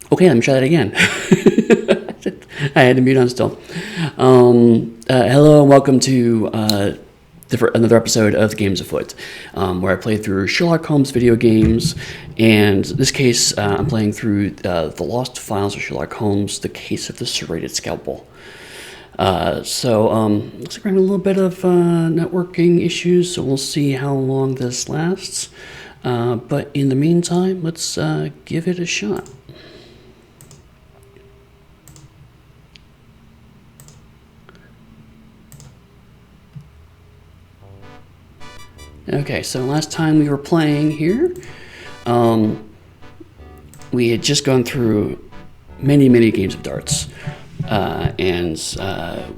Okay, let me try that again. I had to mute on still. Hello and welcome to another episode of The Games Afoot, where I play through Sherlock Holmes video games. And in this case, I'm playing through The Lost Files of Sherlock Holmes, The Case of the Serrated Scalpel. Looks like we're having a little bit of networking issues, so we'll see how long this lasts. But in the meantime, let's give it a shot. Okay, so last time we were playing here, we had just gone through many games of darts, and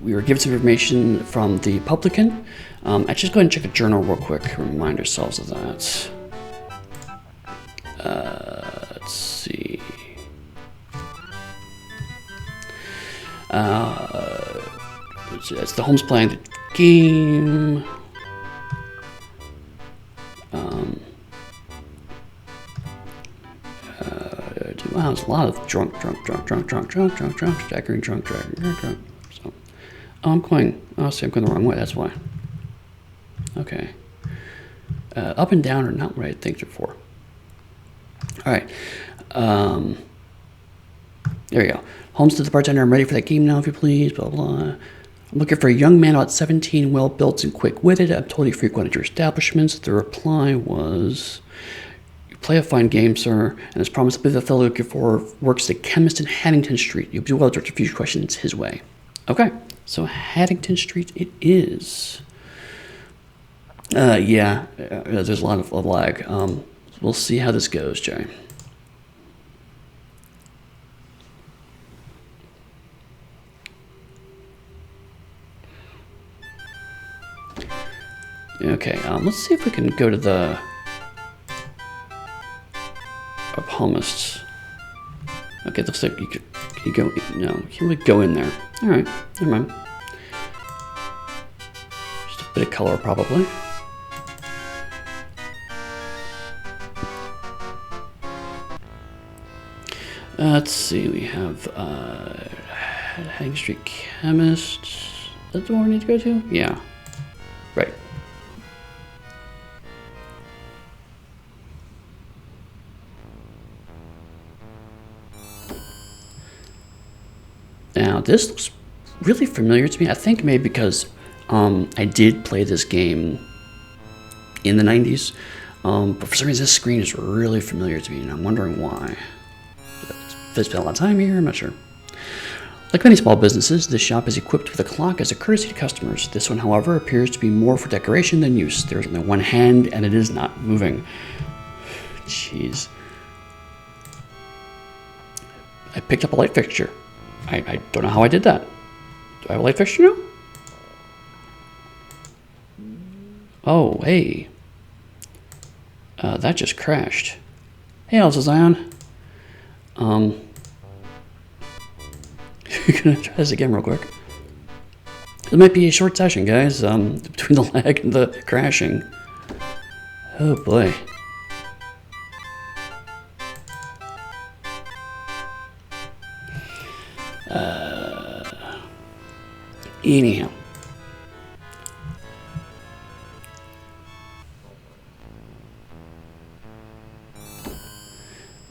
we were given some information from the publican. I just go ahead and check a journal real quick, remind ourselves of that. Let's see. It's the Holmes playing the game. Wow, there's a lot of drunk, staggering drunk. So, I'm going the wrong way, that's why. Okay. Up and down are not what I think they're for. Alright. There we go. Holmes to the bartender, I'm ready for that game now, if you please, blah, blah. I'm looking for a young man about 17, well-built and quick-witted. I'm told he frequented your establishments. The reply was... Play a fine game, sir, and as promised, the fellow looking for works as a chemist in Haddington Street. You'll do well to direct a few questions his way. Okay, so Haddington Street it is. There's a lot of lag. We'll see how this goes, Jerry. Okay, let's see if we can go to the... palmists. Okay, looks like you go. No, you can't really go in there. All right, never mind. Just a bit of color, probably. Let's see. We have Haddington Street Chemist. Is that the one we need to go to? Yeah. Right. Now, this looks really familiar to me. I think maybe because I did play this game in the 90s, but for some reason this screen is really familiar to me, and I'm wondering why. I've spent a lot of time here, I'm not sure. Like many small businesses, this shop is equipped with a clock as a courtesy to customers. This one, however, appears to be more for decoration than use. There's only one hand, and it is not moving. Jeez. I picked up a light fixture. I don't know how I did that. Do I have a light fixture now? Oh, hey. That just crashed. Hey, Elsa Zion. Gonna try this again real quick. It might be a short session, guys, between the lag and the crashing. Oh, boy. Anyhow.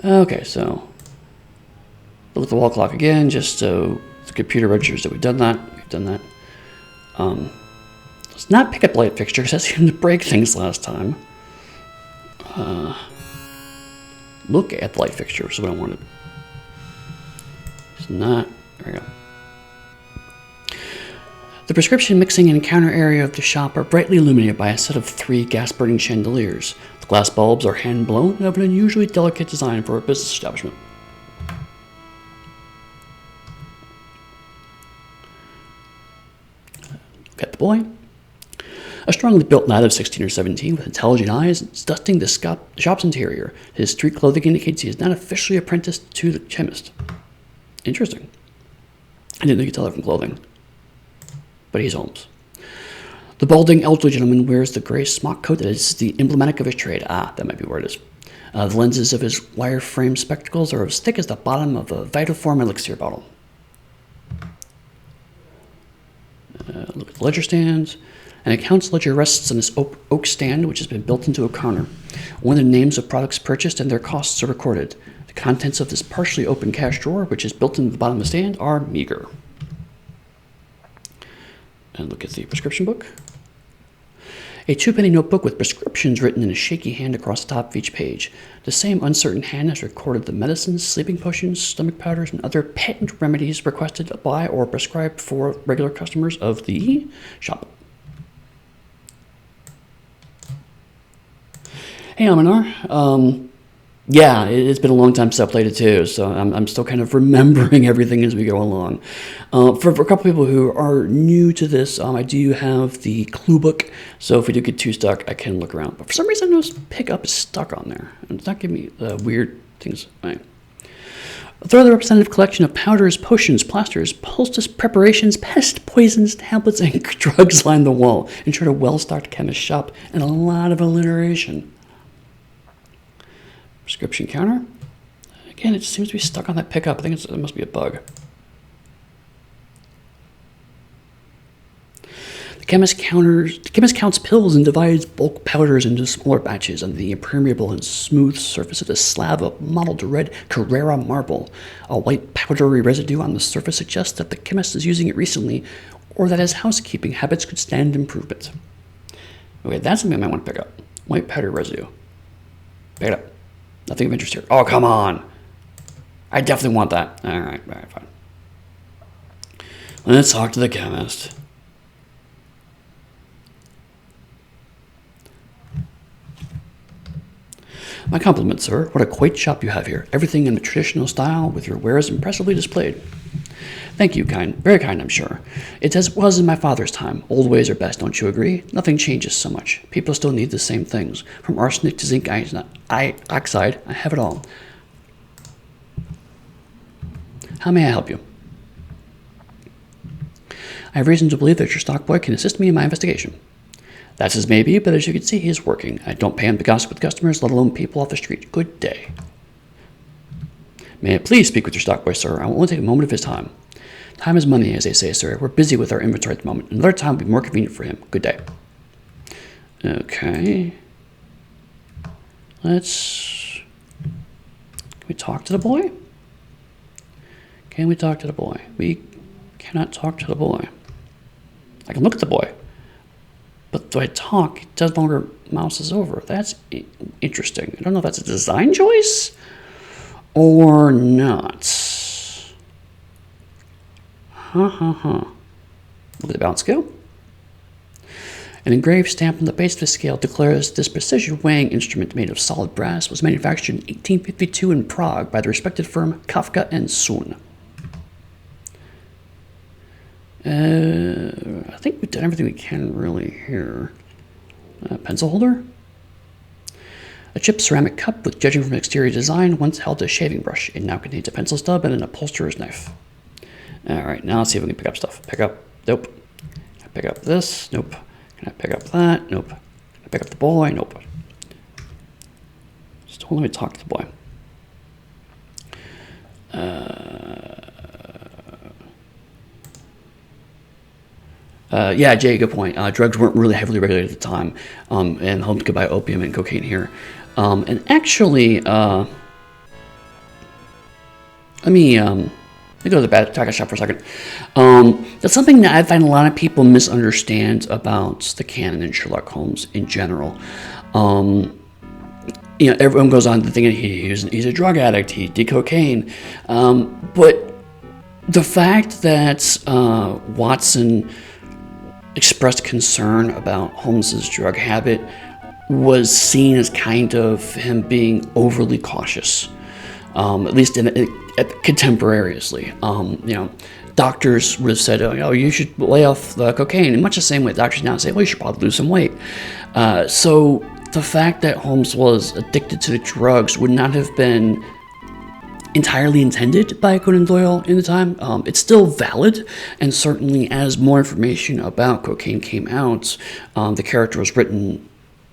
Okay, so look at the wall clock again, just so the computer registers that we've done that. Let's not pick up light fixture because that seemed to break things last time. Look at the light fixture, so we don't want to. It's not. There we go. The prescription mixing and counter area of the shop are brightly illuminated by a set of 3 gas-burning chandeliers. The glass bulbs are hand-blown and have an unusually delicate design for a business establishment. Look at the boy. A strongly built lad of 16 or 17 with intelligent eyes is dusting the shop's interior. His street clothing indicates he is not officially apprenticed to the chemist. Interesting. I didn't think you could tell that from clothing. But he's Holmes. The balding elderly gentleman wears the gray smock coat that is the emblematic of his trade. Ah, that might be where it is. The lenses of his wireframe spectacles are as thick as the bottom of a Vitaform elixir bottle. Look at the ledger stands. An accounts ledger rests on this oak stand, which has been built into a counter. Only the names of products purchased and their costs are recorded. The contents of this partially open cash drawer, which is built into the bottom of the stand, are meager. And look at the prescription book. A 2-penny notebook with prescriptions written in a shaky hand across the top of each page. The same uncertain hand has recorded the medicines, sleeping potions, stomach powders, and other patent remedies requested by or prescribed for regular customers of the shop. Hey, Aminar. Yeah, it's been a long time since I played it too, so I'm still kind of remembering everything as we go along. For a couple people who are new to this, I do have the clue book, so if we do get too stuck, I can look around. But for some reason, I noticed pickup is stuck on there, and it's not giving me weird things. Right. A thoroughly representative collection of powders, potions, plasters, poultice preparations, pest poisons, tablets, and drugs line the wall. Ensured a well-stocked chemist shop and a lot of alliteration. Prescription counter. Again, it seems to be stuck on that pickup. I think it must be a bug. The chemist counts pills and divides bulk powders into smaller batches on the impermeable and smooth surface of the slab of mottled red Carrara marble. A white powdery residue on the surface suggests that the chemist is using it recently, or that his housekeeping habits could stand improvement. Okay, that's something I might want to pick up. White powdery residue. Pick it up. Nothing of interest here. Oh, come on. I definitely want that. All right, fine. Let's talk to the chemist. My compliments, sir. What a quaint shop you have here. Everything in the traditional style with your wares impressively displayed. Thank you, kind. Very kind, I'm sure. It's as it was in my father's time. Old ways are best, don't you agree? Nothing changes so much. People still need the same things. From arsenic to zinc oxide, I have it all. How may I help you? I have reason to believe that your stock boy can assist me in my investigation. That's his maybe, but as you can see, he is working. I don't pay him to gossip with customers, let alone people off the street. Good day. May I please speak with your stock boy, sir? I will only take a moment of his time. Time is money, as they say, sir. We're busy with our inventory at the moment. Another time will be more convenient for him. Good day. Okay. Can we talk to the boy? Can we talk to the boy? We cannot talk to the boy. I can look at the boy. But do I talk? It no longer mouses over. That's interesting. I don't know if that's a design choice or not. Look at the balance scale. An engraved stamp on the base of the scale declares this precision weighing instrument made of solid brass was manufactured in 1852 in Prague by the respected firm Kafka and Sohn. I think we've done everything we can really here. Pencil holder. A chipped ceramic cup with, judging from exterior design, once held a shaving brush. It now contains a pencil stub and an upholsterer's knife. Alright, now let's see if we can pick up stuff. Pick up. Nope. Can I pick up this? Nope. Can I pick up that? Nope. Can I pick up the boy? Nope. Just don't let me talk to the boy. Yeah, Jay, good point. Drugs weren't really heavily regulated at the time, and home could buy opium and cocaine here. And actually, let me go to the tobacco shop for a second. That's something that I find a lot of people misunderstand about the canon in Sherlock Holmes in general. Everyone goes on to thinking he's a drug addict, he did cocaine, but the fact that Watson expressed concern about Holmes's drug habit was seen as kind of him being overly cautious, at least contemporaneously. Doctors would have said, "Oh, you should lay off the cocaine," in much the same way doctors now say, "Well, you should probably lose some weight." So the fact that Holmes was addicted to the drugs would not have been entirely intended by Conan Doyle in the time. It's still valid, and certainly as more information about cocaine came out, the character was written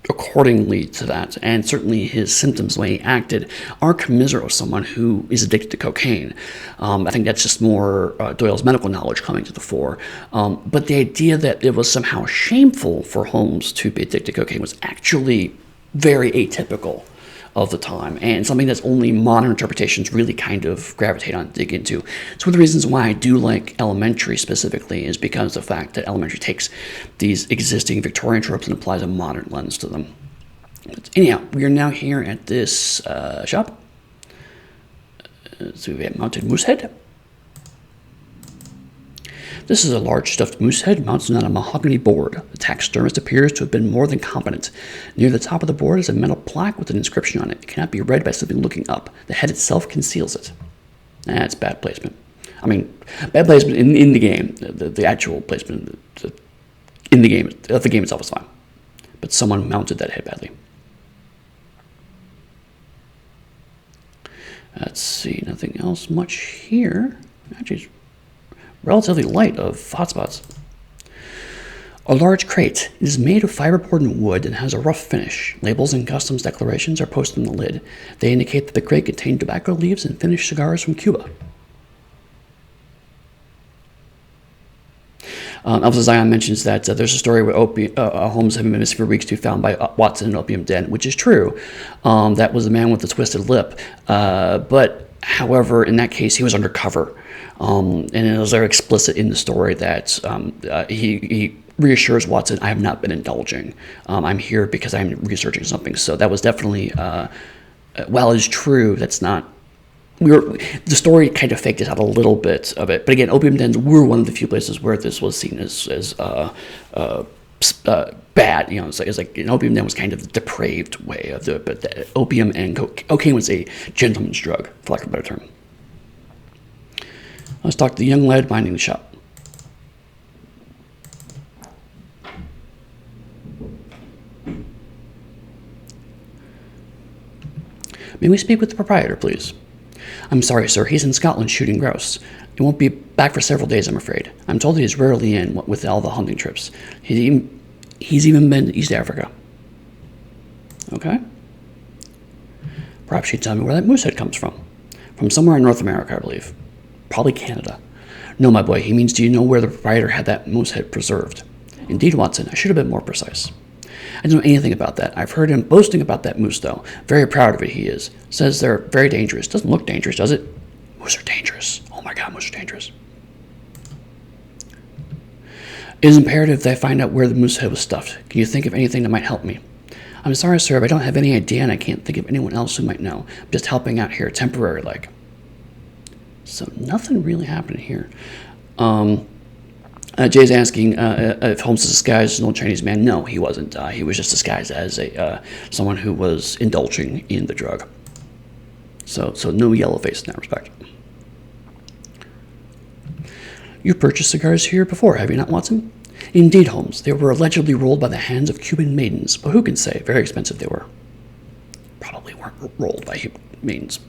accordingly to that, and certainly his symptoms, the way he acted, are commiserate of someone who is addicted to cocaine. I think that's just more Doyle's medical knowledge coming to the fore. But the idea that it was somehow shameful for Holmes to be addicted to cocaine was actually very atypical of the time, and something that's only modern interpretations really kind of gravitate on and dig into. It's one of the reasons why I do like Elementary specifically, is because of the fact that Elementary takes these existing Victorian tropes and applies a modern lens to them. But anyhow, we are now here at this shop. So we have mounted moose head. This is a large stuffed moose head mounted on a mahogany board. The taxidermist appears to have been more than competent. Near the top of the board is a metal plaque with an inscription on it. It cannot be read by simply looking up. The head itself conceals it. That's bad placement. I mean, bad placement in the game. The actual placement in the game of the game itself is fine. But someone mounted that head badly. Let's see, nothing else much here. Actually, relatively light of hotspots. A large crate. It is made of fiberboard and wood and has a rough finish. Labels and customs declarations are posted on the lid. They indicate that the crate contained tobacco leaves and finished cigars from Cuba. Elsa Zion mentions that there's a story where Holmes having been missing for weeks to be found by Watson in an opium den, which is true. That was the man with the twisted lip. But, however, in that case, he was undercover. And it was very explicit in the story that he reassures Watson, I have not been indulging. I'm here because I'm researching something. So that was definitely, while it's true, that's not... the story kind of faked it out a little bit of it. But again, opium dens were one of the few places where this was seen as bad. You know, it's like an opium den was kind of the depraved way of the... But the opium and cocaine was a gentleman's drug, for lack of a better term. Let's talk to the young lad minding the shop. May we speak with the proprietor, please? I'm sorry, sir. He's in Scotland shooting grouse. He won't be back for several days, I'm afraid. I'm told he's rarely in with all the hunting trips. He's even been to East Africa. Okay. Perhaps you'd tell me where that moose head comes from. From somewhere in North America, I believe. Probably Canada. No, my boy, he means, do you know where the proprietor had that moose head preserved? Indeed, Watson, I should have been more precise. I don't know anything about that. I've heard him boasting about that moose, though. Very proud of it, he is. Says they're very dangerous. Doesn't look dangerous, does it? Moose are dangerous. Oh my god, moose are dangerous. It is imperative that I find out where the moose head was stuffed. Can you think of anything that might help me? I'm sorry, sir, but I don't have any idea, and I can't think of anyone else who might know. I'm just helping out here, temporary-like. So nothing really happened here. Jay's asking if Holmes is disguised as an old Chinese man. No, he wasn't. He was just disguised as someone who was indulging in the drug. So no yellow face in that respect. You've purchased cigars here before, have you not, Watson? Indeed, Holmes. They were allegedly rolled by the hands of Cuban maidens, but who can say? Very expensive they were. Probably weren't rolled by maidens.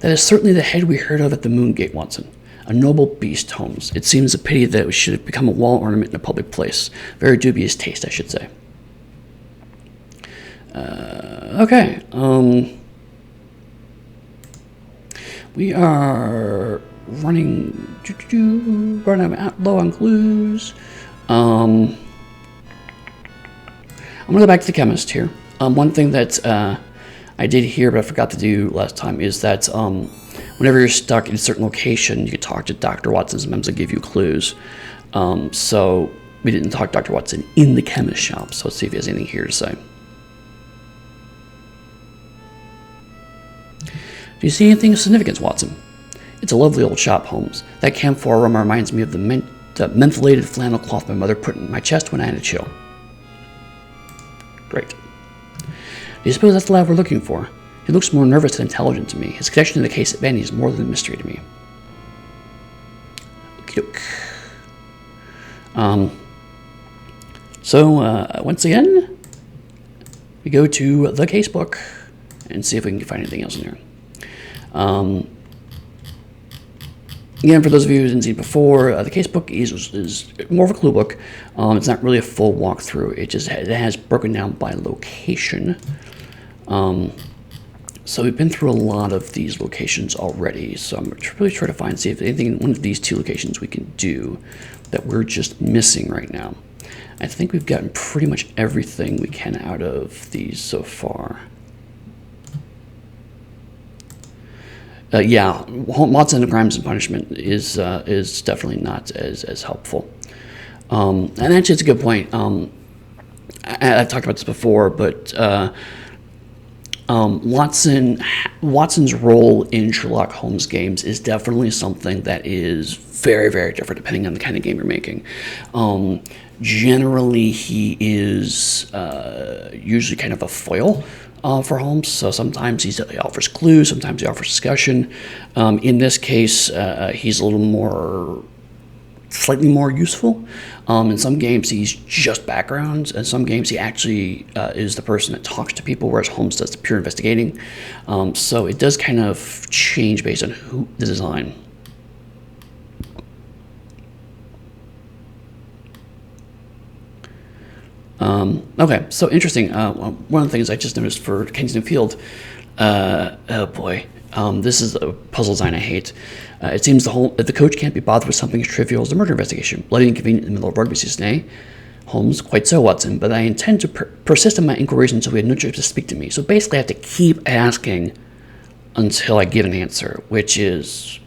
That is certainly the head we heard of at the Moongate, Watson. A noble beast, Holmes. It seems a pity that it should have become a wall ornament in a public place. Very dubious taste, I should say. Okay. We are running out low on clues. I'm gonna go back to the chemist here. One thing that I did hear, but I forgot to do last time, is that whenever you're stuck in a certain location, you can talk to Dr. Watson. Sometimes they give you clues. So we didn't talk to Dr. Watson in the chemist shop. So let's see if he has anything here to say. Do you see anything of significance, Watson? It's a lovely old shop, Holmes. That camphor aroma reminds me of the mentholated flannel cloth my mother put in my chest when I had a chill. Great. Do you suppose that's the lad we're looking for? He looks more nervous than intelligent to me. His connection to the case at Benny is more than a mystery to me. Okie doke. So, once again, we go to the casebook and see if we can find anything else in here. Again, for those of you who didn't see it before, the casebook is more of a clue book. It's not really a full walkthrough. It has broken down by location. So we've been through a lot of these locations already. So I'm really trying to find, see if anything in one of these 2 locations we can do that we're just missing right now. I think we've gotten pretty much everything we can out of these so far. Yeah, Watson of Crimes and Punishment is definitely not as helpful. And actually, it's a good point. I've talked about this before, but Watson's role in Sherlock Holmes games is definitely something that is very, very different depending on the kind of game you're making. Generally, he is usually kind of a foil for Holmes. So sometimes he offers clues, sometimes he offers discussion. In this case, he's a little more, slightly more useful. In some games, he's just background. In some games, he actually is the person that talks to people, whereas Holmes does the pure investigating. So it does kind of change based on the design. Okay, so interesting. One of the things I just noticed for Kingston Field, oh boy, this is a puzzle design I hate. It seems the coach can't be bothered with something as trivial as a murder investigation. Bloody inconvenient in the middle of rugby season, eh? Holmes, quite so, Watson, but I intend to persist in my inquiries until we have no choice to speak to me. So basically I have to keep asking until I get an answer, which is,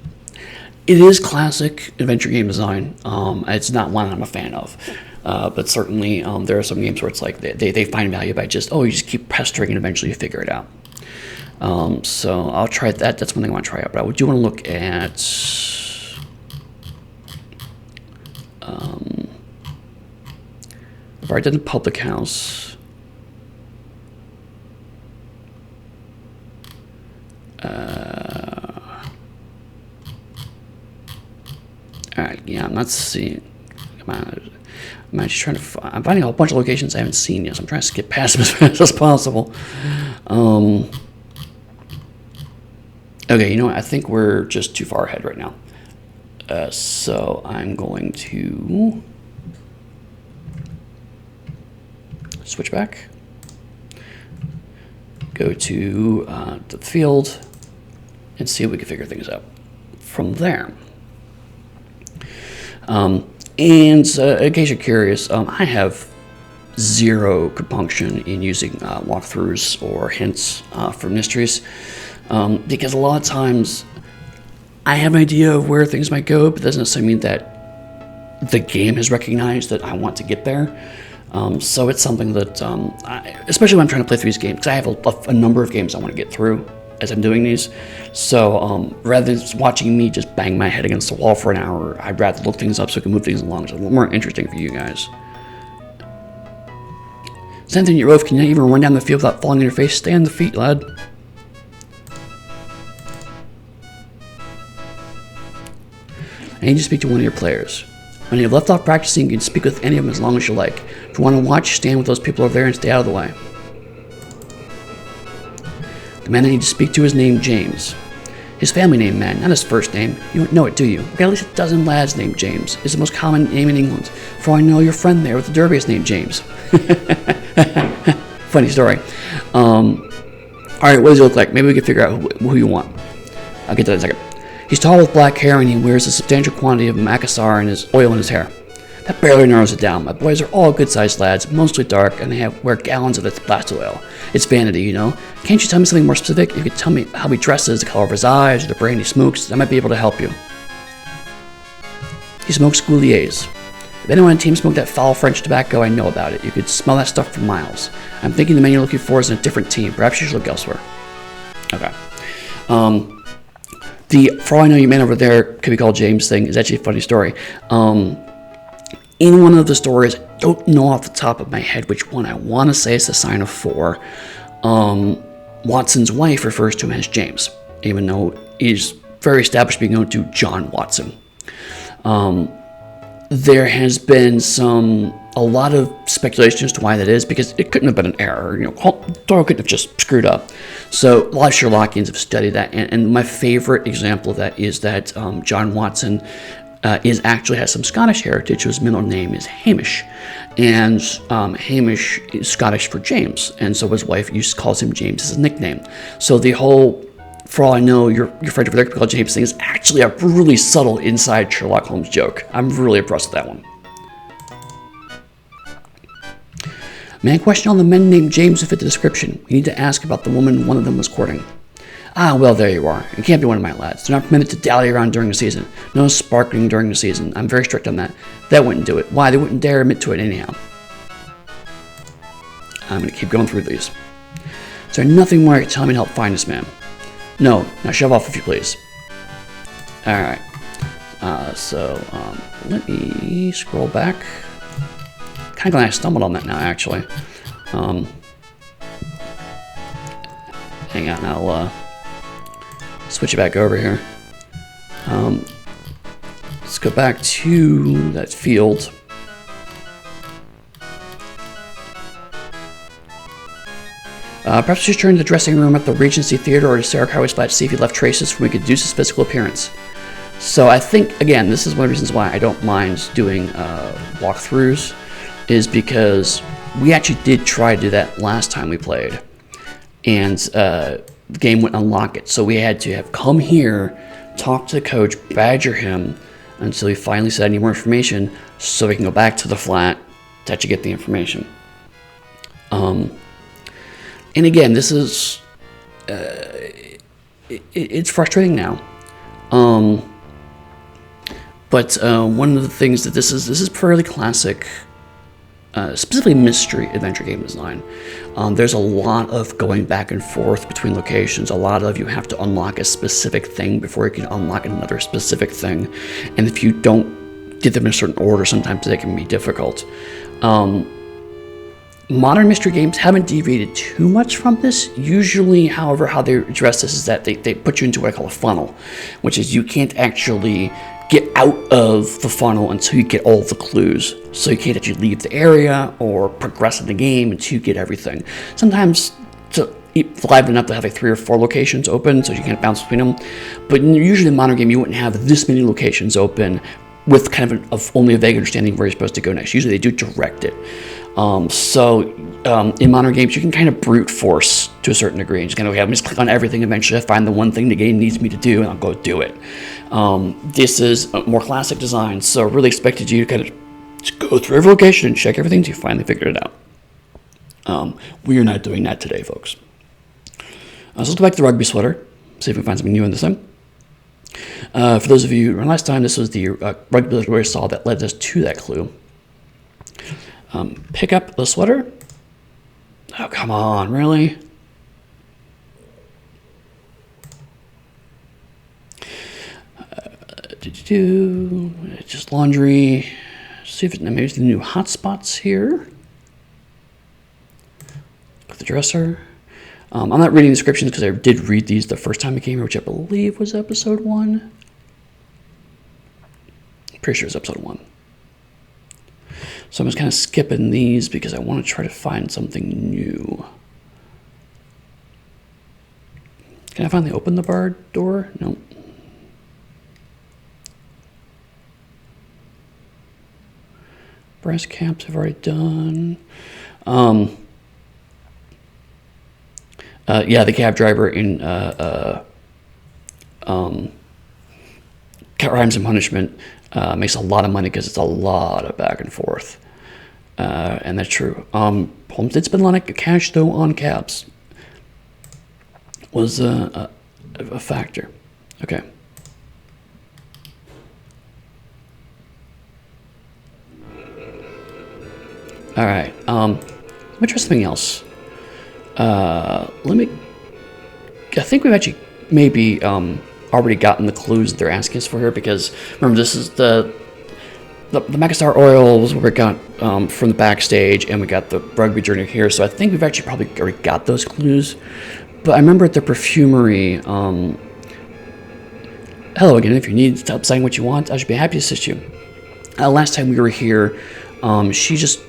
it is classic adventure game design. It's not one I'm a fan of. But certainly there are some games where it's like they find value by just, you just keep pestering and eventually you figure it out. So I'll try that. That's one thing I want to try out. But I do want to look at I've already done the public house. Alright, yeah, I'm not seeing. Come on. I'm actually trying to. I'm finding a whole bunch of locations I haven't seen yet, so I'm trying to skip past them as fast as possible. Okay, you know what? I think we're just too far ahead right now. So I'm going to switch back. Go to the field and see if we can figure things out from there. And in case you're curious, I have zero compunction in using walkthroughs or hints for mysteries, because a lot of times I have an idea of where things might go, but it doesn't necessarily mean that the game has recognized that I want to get there. So it's something that, especially when I'm trying to play through these games, because I have a number of games I want to get through as I'm doing these. So rather than just watching me just bang my head against the wall for an hour, I'd rather look things up so I can move things along. So it's a little more interesting for you guys. Same thing, your oath, can you not even run down the field without falling on your face? Stay on the feet, lad. I need to speak to one of your players. When you have left off practicing, you can speak with any of them as long as you like. If you want to watch, stand with those people over there and stay out of the way. The man I need to speak to is named James. His family name, man, not his first name. You don't know it, do you? We've got at least a dozen lads named James. It's the most common name in England. For all I know, your friend there with the derby is named James. Funny story. Alright, what does he look like? Maybe we can figure out who you want. I'll get to that in a second. He's tall with black hair and he wears a substantial quantity of macassar and his oil in his hair. That barely narrows it down. My boys are all good-sized lads, mostly dark, and they wear gallons of this blasted oil. It's vanity, you know. Can't you tell me something more specific? If you could tell me how he dresses, the color of his eyes, or the brand he smokes, I might be able to help you. He smokes Gouliers. If anyone on the team smoked that foul French tobacco, I know about it. You could smell that stuff for miles. I'm thinking the man you're looking for is in a different team. Perhaps you should look elsewhere. Okay. For all I know, your man over there could be called James thing is actually a funny story. In one of the stories, I don't know off the top of my head which one, I want to say it's the sign of 4. Watson's wife refers to him as James, even though he's very established being known to John Watson. There has been a lot of speculation as to why that is, because it couldn't have been an error. Doyle couldn't have just screwed up. So a lot of Sherlockians have studied that, and my favorite example of that is that John Watson actually has some Scottish heritage. His middle name is Hamish, and Hamish is Scottish for James, and so his wife calls him James as a nickname. So the whole, for all I know, your friend over there could call James thing is actually a really subtle inside Sherlock Holmes joke. I'm really impressed with that one. Man question on the men named James who fit the description. You need to ask about the woman one of them was courting. Ah, well, there you are. You can't be one of my lads. They're not permitted to dally around during the season. No sparkling during the season. I'm very strict on that. That wouldn't do it. Why? They wouldn't dare admit to it anyhow. I'm going to keep going through these. Is there nothing more you can tell me to help find this man? No. Now shove off if you please. Alright. Let me scroll back. Kind of glad I stumbled on that now, actually. Hang on, I'll switch it back over here. Let's go back to that field. Perhaps just turn to the dressing room at the Regency Theater or to Sarah Highway's flat to see if he left traces from Caduceus' physical appearance. So I think, again, this is one of the reasons why I don't mind doing walkthroughs, is because we actually did try to do that last time we played, and the game wouldn't unlock it. So we had to have come here, talk to the coach, badger him until he finally said any more information, so we can go back to the flat to actually get the information. And again, this is it's frustrating now. But one of the things that this is fairly classic, specifically mystery adventure game design. There's a lot of going back and forth between locations. A lot of you have to unlock a specific thing before you can unlock another specific thing. And if you don't get them in a certain order, sometimes they can be difficult. Modern mystery games haven't deviated too much from this. Usually, however, how they address this is that they put you into what I call a funnel, which is you can't actually get out of the funnel until you get all the clues. So you can't actually leave the area or progress in the game until you get everything. Sometimes to live enough to have like 3 or 4 locations open so you can't bounce between them. But usually in a modern game, you wouldn't have this many locations open with kind of only a vague understanding of where you're supposed to go next. Usually they do direct it. In modern games, you can kind of brute force to a certain degree. And just kind of, okay, I'm just click on everything. Eventually, I find the one thing the game needs me to do, and I'll go do it. This is a more classic design, so really expected you to kind of just go through every location and check everything until you finally figure it out. We are not doing that today, folks. So let's go back to the rugby sweater, see if we can find something new in this thing. For those of you, last time this was the rugby we saw that led us to that clue. Pick up the sweater. Oh, come on, really? Just laundry. See if maybe the new hotspots here. The dresser. I'm not reading descriptions because I did read these the first time I came here, which I believe was episode 1. Pretty sure it was episode 1. So I'm just kind of skipping these because I want to try to find something new. Can I finally open the bar door? Nope. Brass caps I've already done. Yeah, the cab driver in Crimes and Punishment makes a lot of money because it's a lot of back and forth. And that's true. Holmes did spend a lot of cash, though, on cabs. Was a factor. Okay. All right. Let me try something else. I think we've actually maybe already gotten the clues that they're asking us for here, because remember, this is the Macastar oil was what we got from the backstage, and we got the rugby journey here. So I think we've actually probably already got those clues. But I remember at the perfumery. Hello again. If you need help saying what you want, I should be happy to assist you. Last time we were here, she just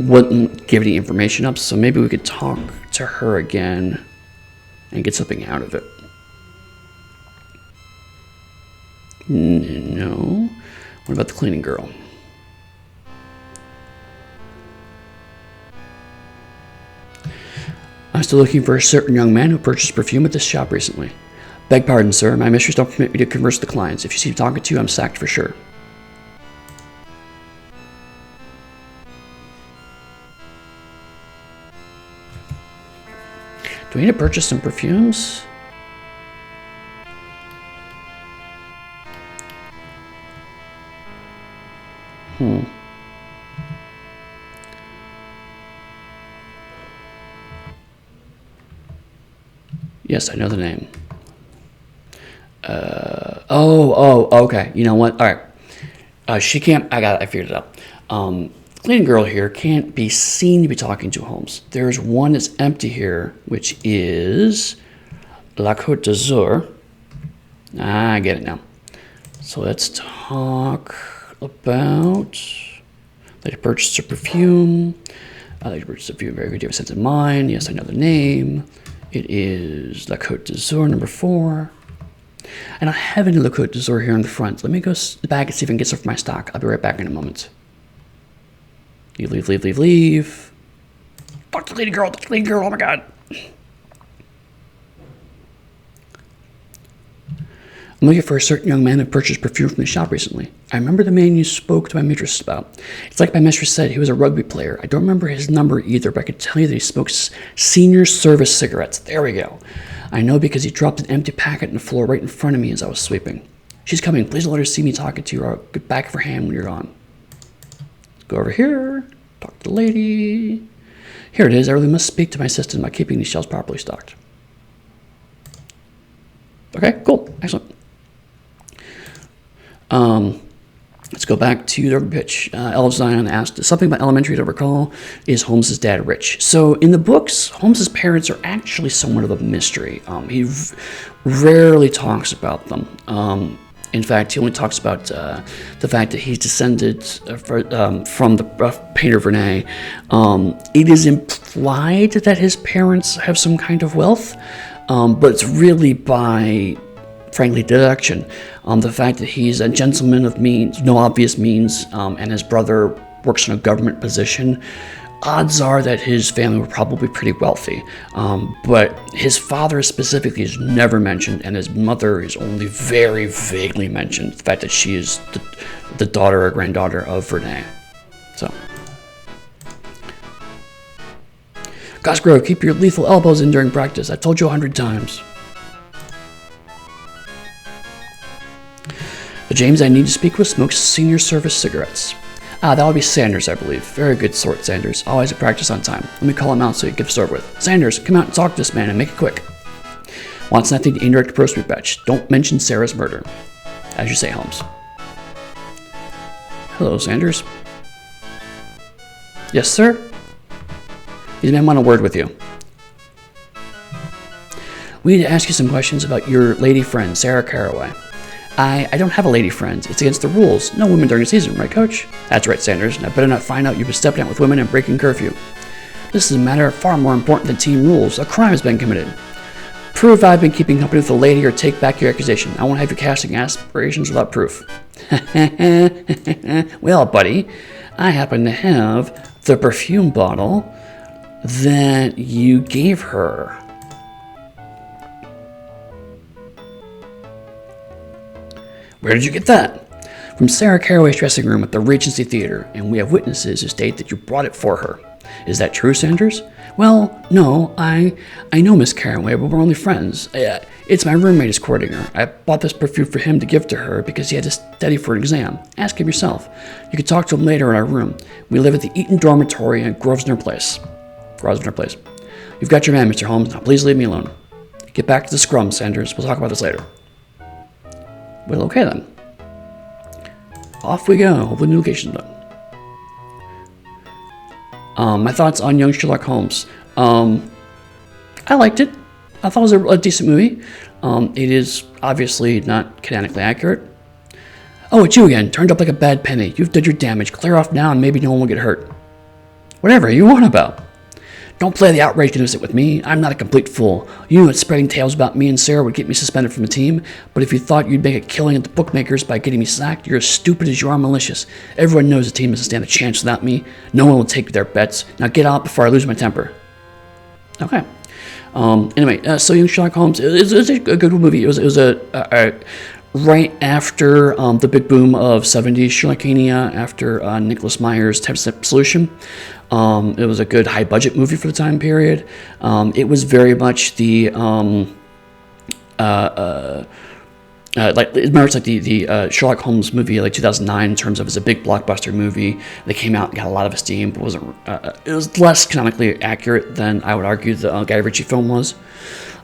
wouldn't give any information up, so maybe we could talk to her again and get something out of it. No. What about the cleaning girl? I'm still looking for a certain young man who purchased perfume at this shop recently. Beg pardon, sir. My mistress don't permit me to converse with the clients. If you see me talking to you, I'm sacked for sure. Do we need to purchase some perfumes? Yes, I know the name. Okay. You know what? All right. She can't. I figured it out. Cleaning girl here can't be seen to be talking to Holmes. There's one that's empty here, which is La Côte d'Azur. I get it now. So let's talk about. They purchased a perfume. They purchased a perfume. Very good. You have a sense of mind. Yes, I know the name. It is La Côte d'Azur, number 4. I don't have any La Côte d'Azur here in the front. Let me go back and see if I can get some from my stock. I'll be right back in a moment. You leave. Fuck the cleaning girl, oh my god. I'm looking for a certain young man who purchased perfume from the shop recently. I remember the man you spoke to my mistress about. It's like my mistress said, he was a rugby player. I don't remember his number either, but I could tell you that he smokes senior service cigarettes. There we go. I know because he dropped an empty packet on the floor right in front of me as I was sweeping. She's coming. Please let her see me talking to you, or I'll get back of her hand when you're gone. Go over here. Talk to the lady. Here it is. I really must speak to my assistant about keeping these shelves properly stocked. Okay, cool. Excellent. Let's go back to the pitch. Elf Zion asked, something about elementary to recall. Is Holmes's dad rich? So in the books, Holmes's parents are actually somewhat of a mystery. He rarely talks about them. In fact, he only talks about the fact that he's descended from the painter Vernet. It is implied that his parents have some kind of wealth, but it's really by, frankly, deduction. The fact that he's a gentleman of means, no obvious means, and his brother works in a government position, odds are that his family were probably pretty wealthy. But his father specifically is never mentioned, and his mother is only very vaguely mentioned. The fact that she is the daughter or granddaughter of Vernet. So. Cosgrove, keep your lethal elbows in during practice. I told you 100 times. The James I need to speak with smokes senior service cigarettes. That would be Sanders, I believe. Very good sort, Sanders. Always at practice on time. Let me call him out so he can get this over with. Sanders, come out and talk to this man and make it quick. Wants nothing to indirect approach me, Batch. Don't mention Sarah's murder. As you say, Holmes. Hello, Sanders. Yes, sir? These men want a word with you. We need to ask you some questions about your lady friend, Sarah Caraway. I don't have a lady friend. It's against the rules. No women during the season, right, Coach? That's right, Sanders. And I better not find out you've been stepping out with women and breaking curfew. This is a matter far more important than team rules. A crime has been committed. Prove I've been keeping company with a lady or take back your accusation. I won't have you casting aspirations without proof. Well, buddy, I happen to have the perfume bottle that you gave her. Where did you get that? From Sarah Caraway's dressing room at the Regency Theater, and we have witnesses who state that you brought it for her. Is that true, Sanders? Well, no, I know Miss Caraway, but we're only friends. It's my roommate is courting her. I bought this perfume for him to give to her because he had to study for an exam. Ask him yourself. You can talk to him later in our room. We live at the Eaton Dormitory in Grosvenor Place. You've got your man, Mr. Holmes. Now please leave me alone. Get back to the scrum, Sanders. We'll talk about this later. Well, okay then. Off we go. Hopefully the location's done. My thoughts on young Sherlock Holmes. I liked it. I thought it was a decent movie. It is obviously not canonically accurate. Oh, it's you again. Turned up like a bad penny. You've done your damage. Clear off now and maybe no one will get hurt. Whatever you want about. Don't play the outraged innocent with me. I'm not a complete fool. You knew that spreading tales about me and Sarah would get me suspended from the team, but if you thought you'd make a killing at the bookmakers by getting me sacked, you're as stupid as you are malicious. Everyone knows the team doesn't stand a chance without me. No one will take their bets. Now get out before I lose my temper. Okay. Anyway, so Young Sherlock Holmes, it was a good movie. It was a right after the big boom of 70s Sherlockania, after Nicholas Meyer's 10% Solution. It was a good high-budget movie for the time period. It was very much the it's like the Sherlock Holmes movie, like 2009, in terms of it's a big blockbuster movie. They came out and got a lot of esteem, but it was less canonically accurate than I would argue the Guy Ritchie film was.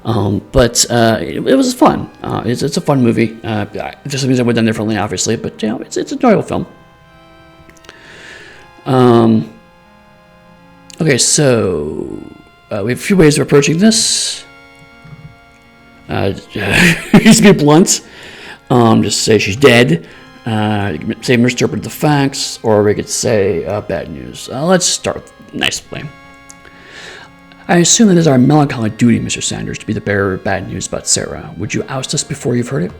But it was fun. It's a fun movie. Just things I would have done differently, obviously, but it's an enjoyable film. Okay, so we have a few ways of approaching this. Just be blunt. Just say she's dead. Say misinterpret the facts, or we could say bad news. Let's start nicely. I assume that it is our melancholy duty, Mr. Sanders, to be the bearer of bad news about Sarah. Would you oust us before you've heard it?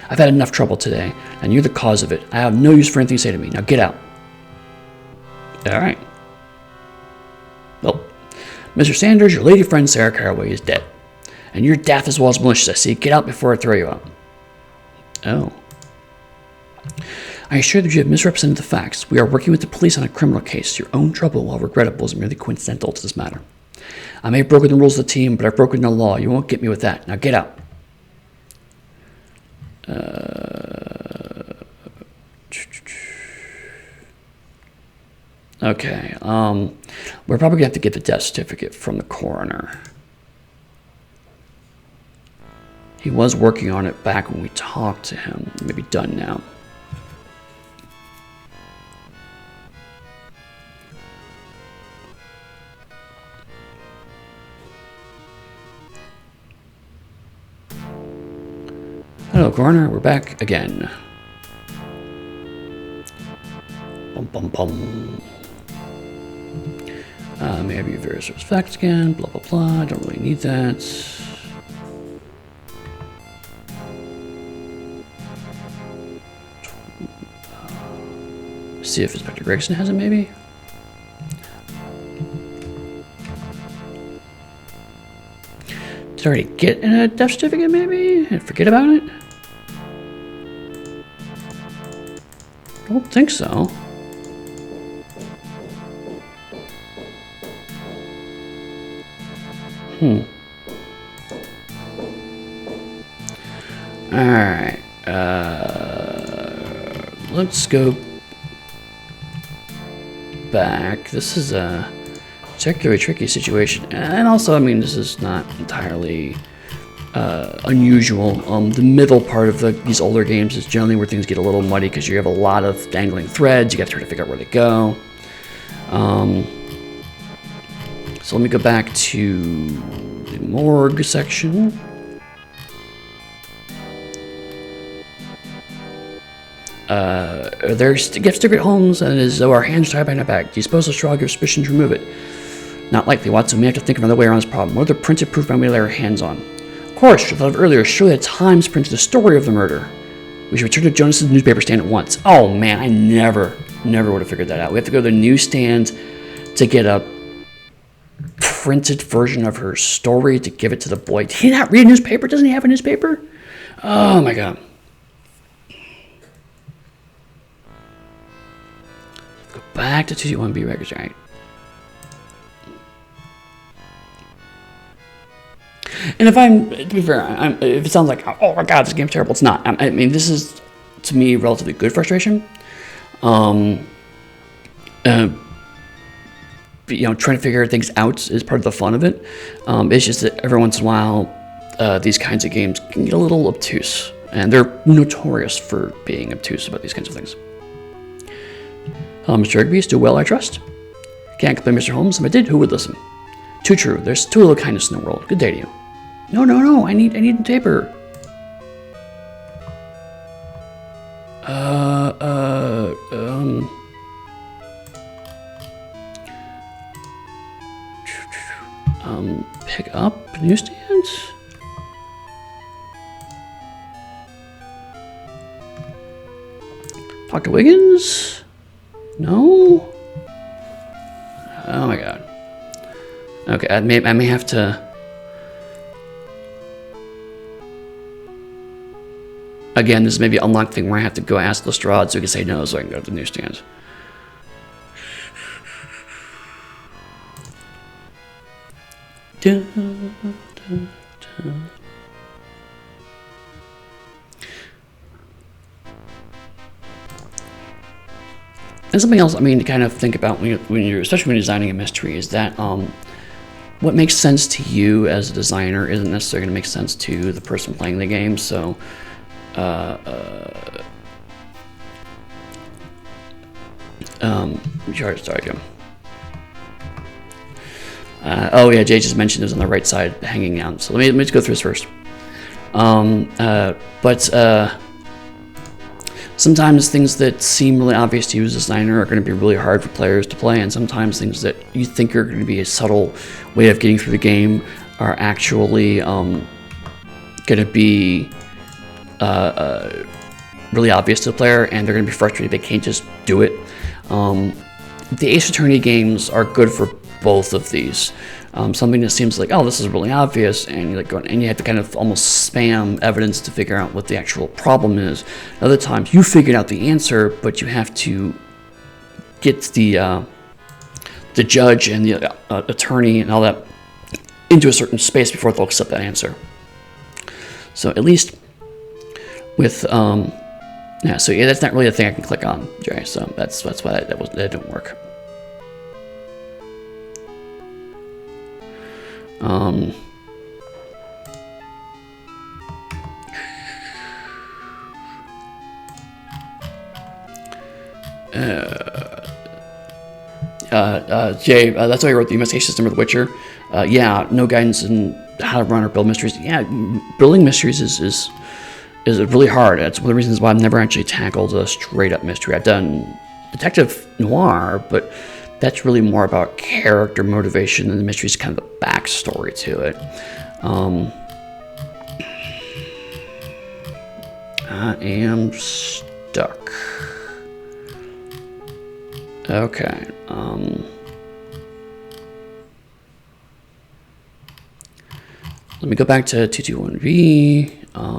I've had enough trouble today, and you're the cause of it. I have no use for anything you say to me. Now get out. All right. Well, Mr. Sanders, your lady friend Sarah Caraway is dead. And you're daft as well as malicious, I see. Get out before I throw you out. Oh. I assure that you have misrepresented the facts. We are working with the police on a criminal case. Your own trouble, while regrettable, is merely coincidental to this matter. I may have broken the rules of the team, but I've broken no law. You won't get me with that. Now get out. Okay. We're probably going to have to get the death certificate from the coroner. He was working on it back when we talked to him. Maybe done now. Hello, coroner. We're back again. Bum, bum, bum. May I have your various facts again? Blah, blah, blah. I don't really need that. See if Inspector Gregson has it, maybe? Did I already get a death certificate, maybe? And forget about it? I don't think so. Alright. Let's go back. This is a particularly tricky situation. And also, I mean, this is not entirely unusual. The middle part of these older games is generally where things get a little muddy because you have a lot of dangling threads. You got to try to figure out where they go. So let me go back to the morgue section. There's gift secret Holmes, and it is as though our hands tied behind our back. Do you suppose I'll shrug your suspicion to remove it? Not likely, Watson. We have to think of another way around this problem. What other printed proof might we lay our hands on? Of course, I thought of earlier. Surely the Times printed the story of the murder. We should return to Jonas's newspaper stand at once. Oh man, I never would have figured that out. We have to go to the newsstand to get a printed version of her story to give it to the boy. Did he not read a newspaper? Doesn't he have a newspaper? Oh my god. Go back to 221B records, right? And to be fair, if it sounds like, oh my god, this game's terrible, it's not. I mean, this is, to me, relatively good frustration. Trying to figure things out is part of the fun of it. It's just that every once in a while, these kinds of games can get a little obtuse. And they're notorious for being obtuse about these kinds of things. Mr. Rigby, still well, I trust? Can't complain, Mr. Holmes. If I did, who would listen? Too true. There's too little kindness in the world. Good day to you. No. I need paper. up newsstands? Talk to Wiggins? No? Oh my god. Okay, I may have to... Again, this is maybe an unlocked thing where I have to go ask Lestrade so he can say no so I can go to the newsstands. Dun, dun, dun. And something else, I mean, to kind of think about when you're, especially when you're designing a mystery, is that what makes sense to you as a designer isn't necessarily going to make sense to the person playing the game. So, sorry, Jim. Oh yeah, Jay just mentioned it was on the right side, hanging out. So let me just go through this first. Sometimes things that seem really obvious to you as a designer are going to be really hard for players to play, and sometimes things that you think are going to be a subtle way of getting through the game are actually going to be really obvious to the player, and they're going to be frustrated they can't just do it. The Ace Attorney games are good for both of these. Something that seems like, oh, this is really obvious, and you're like going, and you have to kind of almost spam evidence to figure out what the actual problem is. Other times, you figured out the answer, but you have to get the judge and the attorney and all that into a certain space before they'll accept that answer. So at least with so yeah, that's not really a thing I can click on, Jay. So that's why that didn't work. Jay, that's why I wrote the investigation system of The Witcher. Yeah, no guidance in how to run or build mysteries. Yeah, building mysteries is really hard. That's one of the reasons why I've never actually tackled a straight up mystery. I've done detective noir, but that's really more about character motivation, and the mystery is kind of the backstory to it. I am stuck. Okay. Let me go back to 221B. Let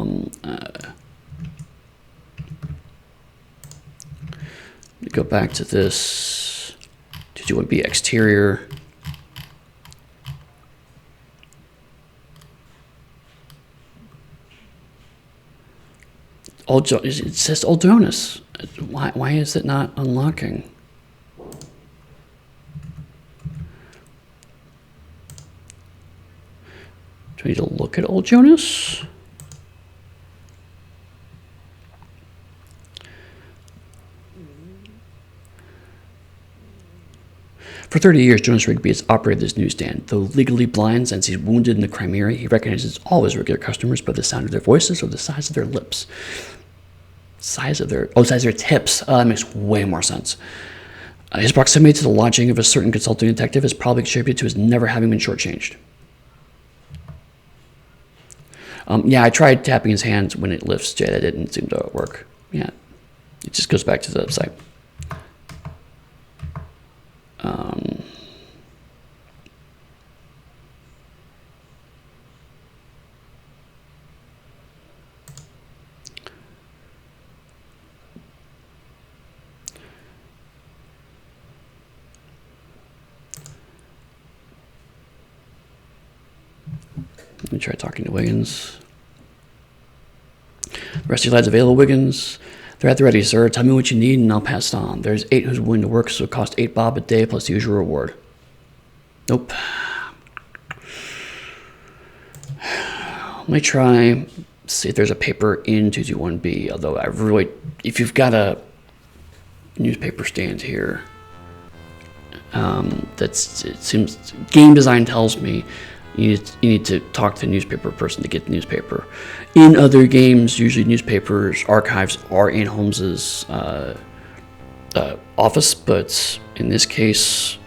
me go back to this 221B exterior. It says Old Jonas. Why is it not unlocking? Do I need to look at Old Jonas? For 30 years, Jonas Rigby has operated this newsstand. Though legally blind since he's wounded in the Crimea, he recognizes all his regular customers by the sound of their voices or the size of their lips. Size of their tips. That makes way more sense. His proximity to the lodging of a certain consulting detective is probably contributed to his never having been shortchanged. Yeah, I tried tapping his hands when it lifts, Jay. That didn't seem to work. Yeah, it just goes back to the website. Let me try talking to Wiggins. The rest of you lads available, Wiggins? They're at the ready, sir. Tell me what you need and I'll pass it on. There's 8 who's willing to work, so it costs 8 bob a day plus the usual reward. Nope. Let me try, see if there's a paper in 221B, although I really, if you've got a newspaper stand here, it seems, game design tells me you need to talk to the newspaper person to get the newspaper. In other games, usually newspapers, archives are in Holmes's office, but in this case,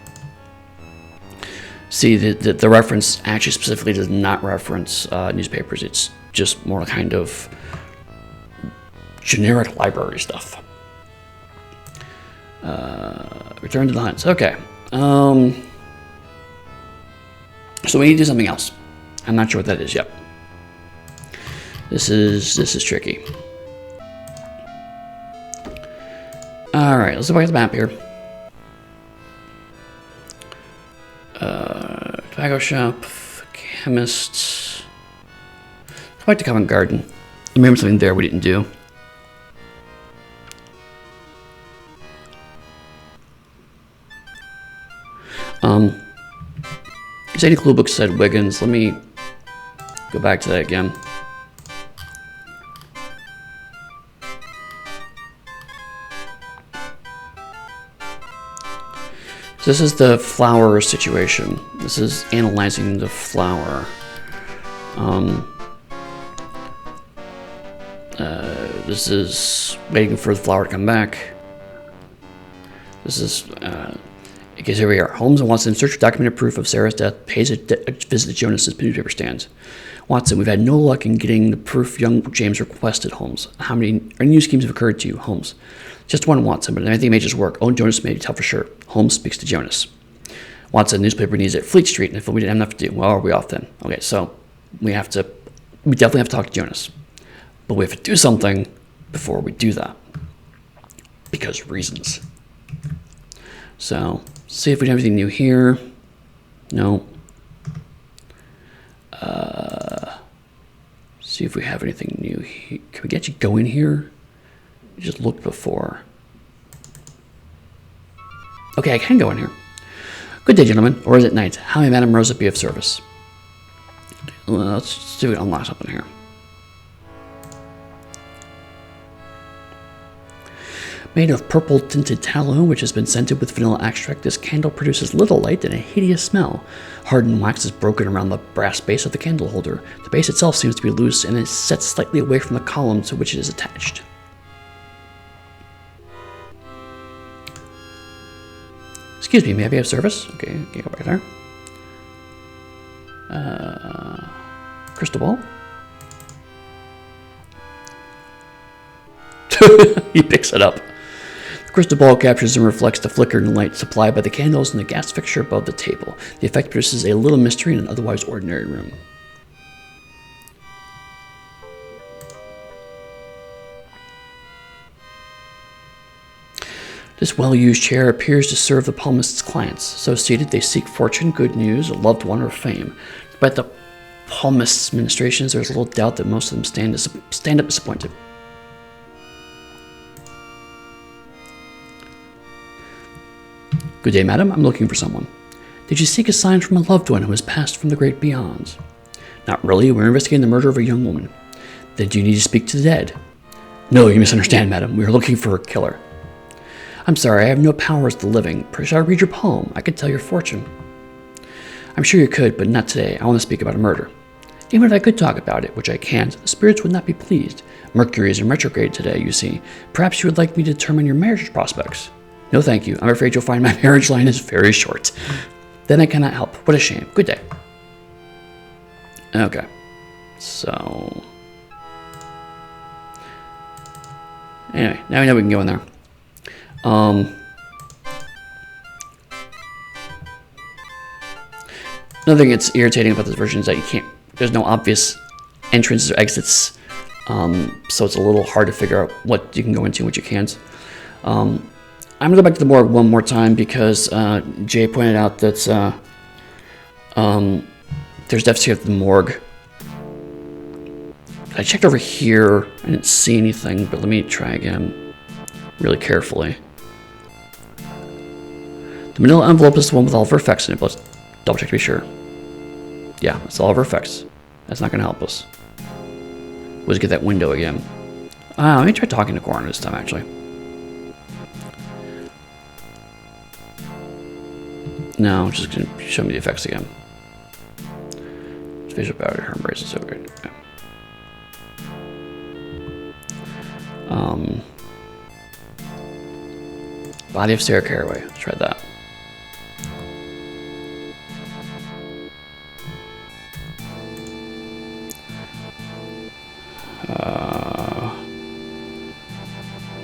See, the reference actually specifically does not reference newspapers. It's just more kind of generic library stuff. Return to the hunts. Okay. So we need to do something else. I'm not sure what that is yet. This is tricky. All right, let's look back at the map here. Tobacco shop, chemists. Let's go back to Covent Garden. Maybe something there we didn't do. Sadie Cluebook said Wiggins. Let me go back to that again. So this is the flour situation. This is analyzing the flour. This is waiting for the flour to come back. This is, okay, here we are. Holmes and Watson search for documented proof of Sarah's death, pays a visit to Jonas's newspaper stand. Watson, we've had no luck in getting the proof young James requested. Holmes, how many new schemes have occurred to you? Holmes, just one, Watson, but anything may just work. Oh, Jonas may tell for sure. Holmes speaks to Jonas. Watson, the newspaper needs it at Fleet Street, and if we didn't have enough to do, well, are we off then? Okay, so we definitely have to talk to Jonas. But we have to do something before we do that. Because reasons. So, see if we have anything new here. No. See if we have anything new here. Can we get you go in here? You just looked before. Okay, I can go in here. Good day, gentlemen. Or is it night? How may Madame Rosa be of service? Well, let's see if we can unlock something here. Made of purple tinted tallow, which has been scented with vanilla extract, this candle produces little light and a hideous smell. Hardened wax is broken around the brass base of the candle holder. The base itself seems to be loose and is set slightly away from the column to which it is attached. Excuse me, may I be of service? Okay, go back there. Crystal ball. He picks it up. The crystal ball captures and reflects the flickering light supplied by the candles and the gas fixture above the table. The effect produces a little mystery in an otherwise ordinary room. This well-used chair appears to serve the palmist's clients. So seated, they seek fortune, good news, a loved one, or fame. Despite the palmist's ministrations, there's little doubt that most of them stand up disappointed. Good day, madam. I'm looking for someone. Did you seek a sign from a loved one who has passed from the great beyond? Not really. We're investigating the murder of a young woman. Then do you need to speak to the dead? No, you misunderstand, madam. We are looking for a killer. I'm sorry, I have no power as the living. Shall I read your poem? I could tell your fortune. I'm sure you could, but not today. I want to speak about a murder. Even if I could talk about it, which I can't, the spirits would not be pleased. Mercury is in retrograde today, you see. Perhaps you would like me to determine your marriage prospects. No, thank you. I'm afraid you'll find my marriage line is very short. Then I cannot help. What a shame. Good day. Okay. So... anyway, now we know we can go in there. Another thing that's irritating about this version is that there's no obvious entrances or exits. So it's a little hard to figure out what you can go into and what you can't. I'm going to go back to the morgue one more time because Jay pointed out that there's deficit at the morgue. I checked over here. I didn't see anything, but let me try again really carefully. The manila envelope is the one with all of our effects in it. Let's double check to be sure. Yeah, it's all of our effects. That's not going to help us. Let's get that window again. Let me try talking to Coroner this time, actually. No, just going to show me the effects again. Visual battery, her embrace is so good. Okay. Body of Sarah Caraway. Let's try that.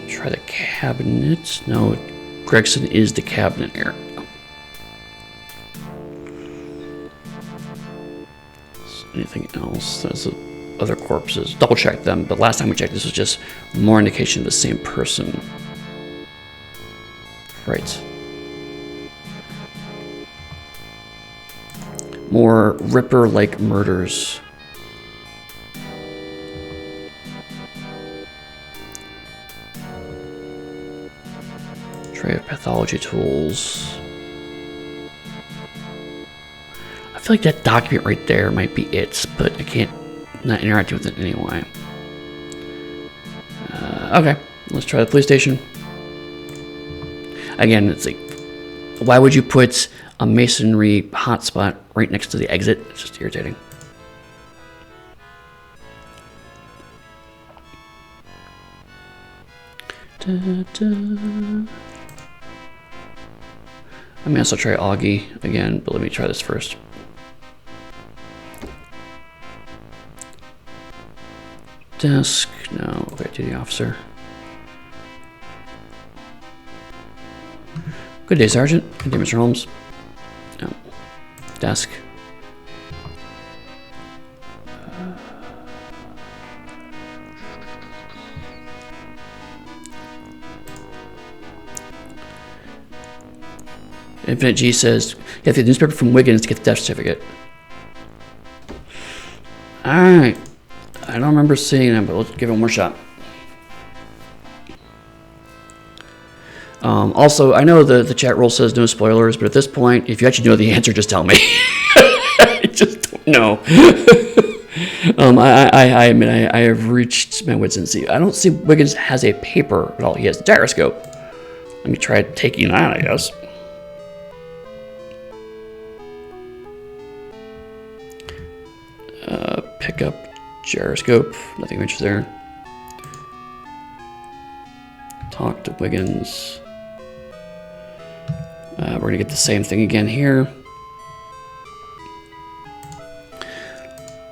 Try the cabinet. No, Gregson is the cabinet area. Anything else? There's other corpses. Double check them, but last time we checked, this was just more indication of the same person. Right. More Ripper-like murders. Tray of pathology tools. I feel like that document right there might be it, but I can't not interact with it anyway. Okay, let's try the police station. Again, it's like, why would you put a masonry hotspot right next to the exit? It's just irritating. Da, da. I may also try Augie again, but let me try this first. Desk, no, okay, duty officer. Good day, Sergeant. Good day, Mr. Holmes. No. Desk. Infinite G says, get the newspaper from Wiggins to get the death certificate. Alright. I don't remember seeing them, but let's give it one more shot. Also, I know the chat roll says no spoilers, but at this point, if you actually know the answer, just tell me. I just don't know. I admit I have reached my wits' end. See, I don't see Wiggins has a paper at all. He has a gyroscope. Let me try taking that, I guess. Pick up gyroscope. Nothing much there. Talk to Wiggins. We're going to get the same thing again here.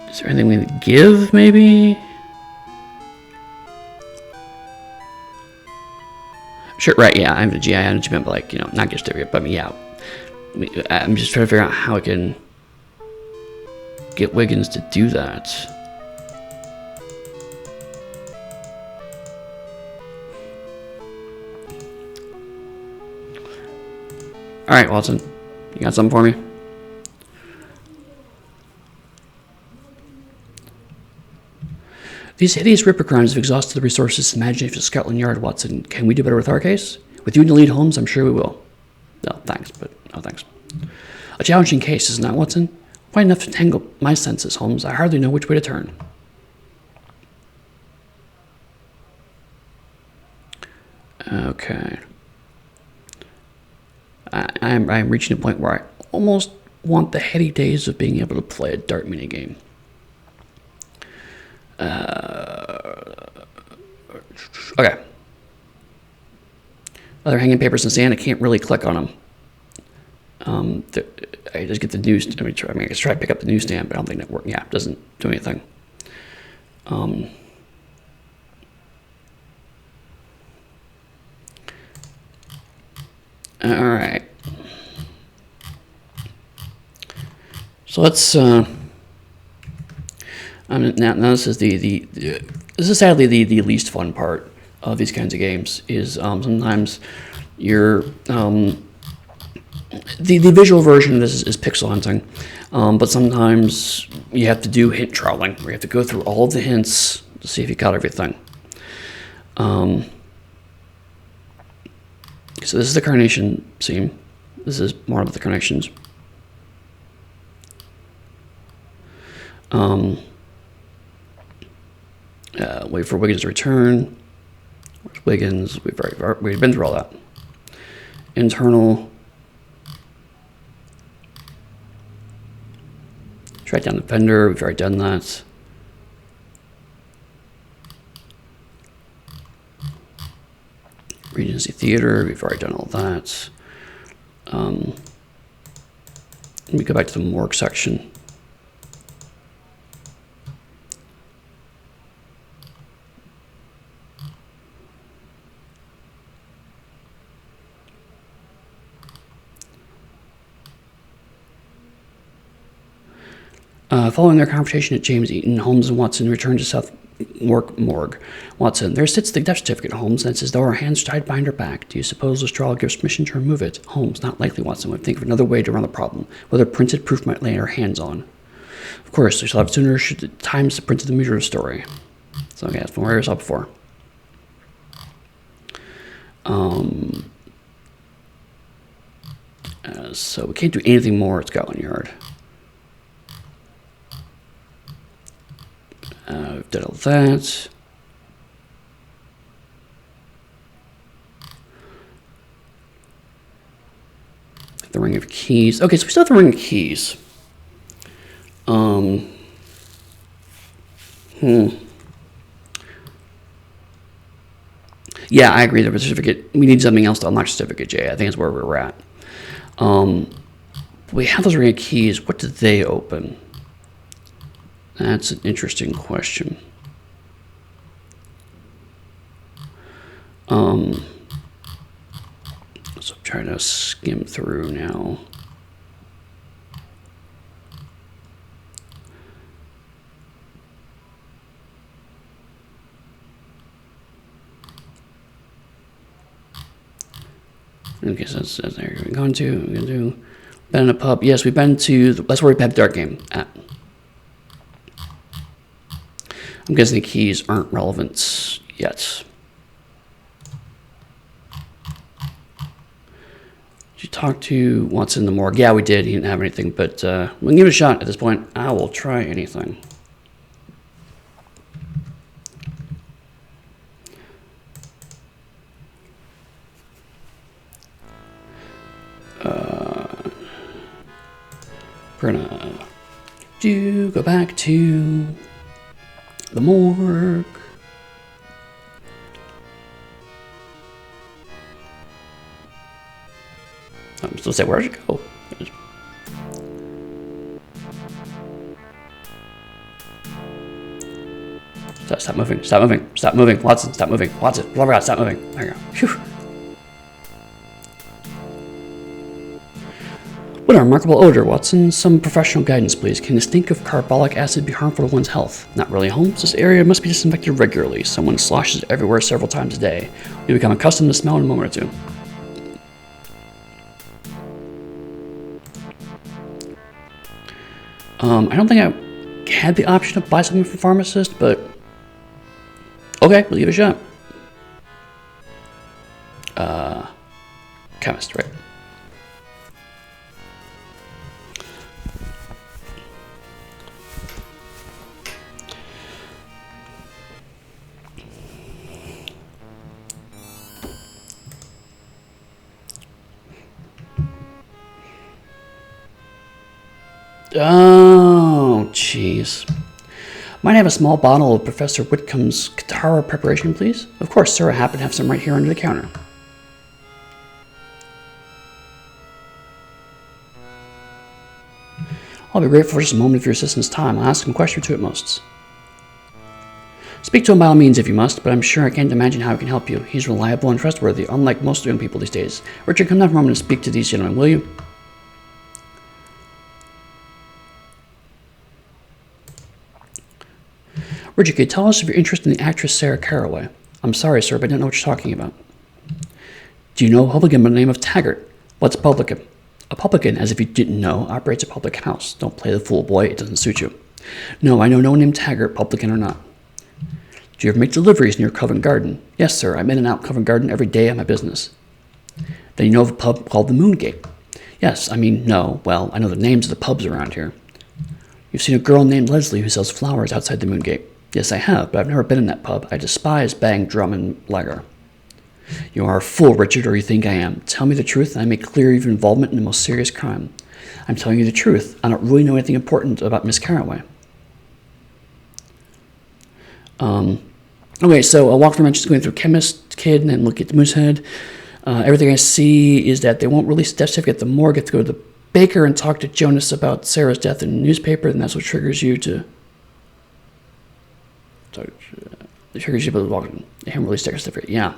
Is there anything we need to give, maybe? Sure, right, yeah, I'm the GI management, but like, you know, not just area, but I mean, yeah. I'm just trying to figure out how I can get Wiggins to do that. All right, Watson, you got something for me? These hideous Ripper crimes have exhausted the resources and imagination of Scotland Yard, Watson. Can we do better with our case? With you in the lead, Holmes, I'm sure we will. No, thanks, but no thanks. A challenging case, isn't that, Watson? Quite enough to tangle my senses, Holmes. I hardly know which way to turn. Okay. I'm reaching a point where I almost want the heady days of being able to play a dart minigame. Okay. Other hanging papers in sand, I can't really click on them. I just get the news. I guess try to pick up the newsstand, but I don't think that works. Yeah, it doesn't do anything. All right. So let's. Now this is this is sadly the least fun part of these kinds of games. Is sometimes you're the visual version of this is pixel hunting, but sometimes you have to do hint trawling, where you have to go through all of the hints to see if you got everything. So this is the carnation scene. This is more about the carnations. Wait for Wiggins to return. Where's Wiggins? We've been through all that. Internal. Track down the vendor. We've already done that. Regency Theater. We've already done all that. Let me go back to the morgue section. Following their conversation at James Eaton, Holmes and Watson returned to South Morgue. Watson, there sits the death certificate, Holmes, and it's as though her hands tied behind her back. Do you suppose Lestrade gives permission to remove it? Holmes, not likely, Watson would think of another way to run the problem, whether printed proof might lay her hands on. Of course, we shall have sooner should the Times to print the Muter story. So, okay, that's been where I saw before. So we can't do anything more at Scotland Yard. We've done all that. The Ring of Keys. Okay, so we still have the Ring of Keys. Yeah, I agree. The certificate. We need something else to unlock certificate J. I think that's where we're at. We have those Ring of Keys. What did they open? That's an interesting question. So I'm trying to skim through now. Okay, so that's there. We're going to do. Been in a pub. Yes, we've been to. That's where we had the dart game at. I'm guessing the keys aren't relevant yet. Did you talk to Watson in the morgue? Yeah, we did. He didn't have anything, but we can give it a shot at this point. I will try anything. We're gonna go back to the morgue. I'm supposed to say, where'd you go? Stop moving, stop moving, stop moving, Watson, stop moving, Watson, oh my God, stop moving. There you go. Phew. What a remarkable odor, Watson. Some professional guidance, please. Can the stink of carbolic acid be harmful to one's health? Not really, Holmes. This area must be disinfected regularly. Someone sloshes it everywhere several times a day. You become accustomed to the smell in a moment or two. I don't think I had the option to buy something from pharmacist, but okay, we'll give it a shot. Chemist, right? Oh, jeez. Might I have a small bottle of Professor Whitcomb's Katara preparation, please? Of course, sir. I happen to have some right here under the counter. I'll be grateful for just a moment of your assistant's time. I'll ask him a question or two at most. Speak to him by all means if you must, but I'm sure I can't imagine how I can help you. He's reliable and trustworthy, unlike most young people these days. Richard, come down for a moment and speak to these gentlemen, will you? Richard, could you tell us of your interest in the actress Sarah Caraway? I'm sorry, sir, but I don't know what you're talking about. Do you know a publican by the name of Taggart? What's a publican? A publican, as if you didn't know, operates a public house. Don't play the fool, boy. It doesn't suit you. No, I know no one named Taggart, publican or not. Do you ever make deliveries near Covent Garden? Yes, sir. I'm in and out Covent Garden every day of my business. Then you know of a pub called the Moongate? Yes, no. Well, I know the names of the pubs around here. You've seen a girl named Leslie who sells flowers outside the Moongate? Yes, I have, but I've never been in that pub. I despise bang, drum, and lager. You are a fool, Richard, or you think I am. Tell me the truth, and I make clear your involvement in the most serious crime. I'm telling you the truth. I don't really know anything important about Miss Caraway. Okay, so a walkthrough mentions going through Chemist Kid and then look at the Moosehead. Everything I see is that they won't release the death certificate at the morgue. Get to go to the baker and talk to Jonas about Sarah's death in the newspaper, and that's what triggers you to... It triggers you to walk him release death certificate. Yeah.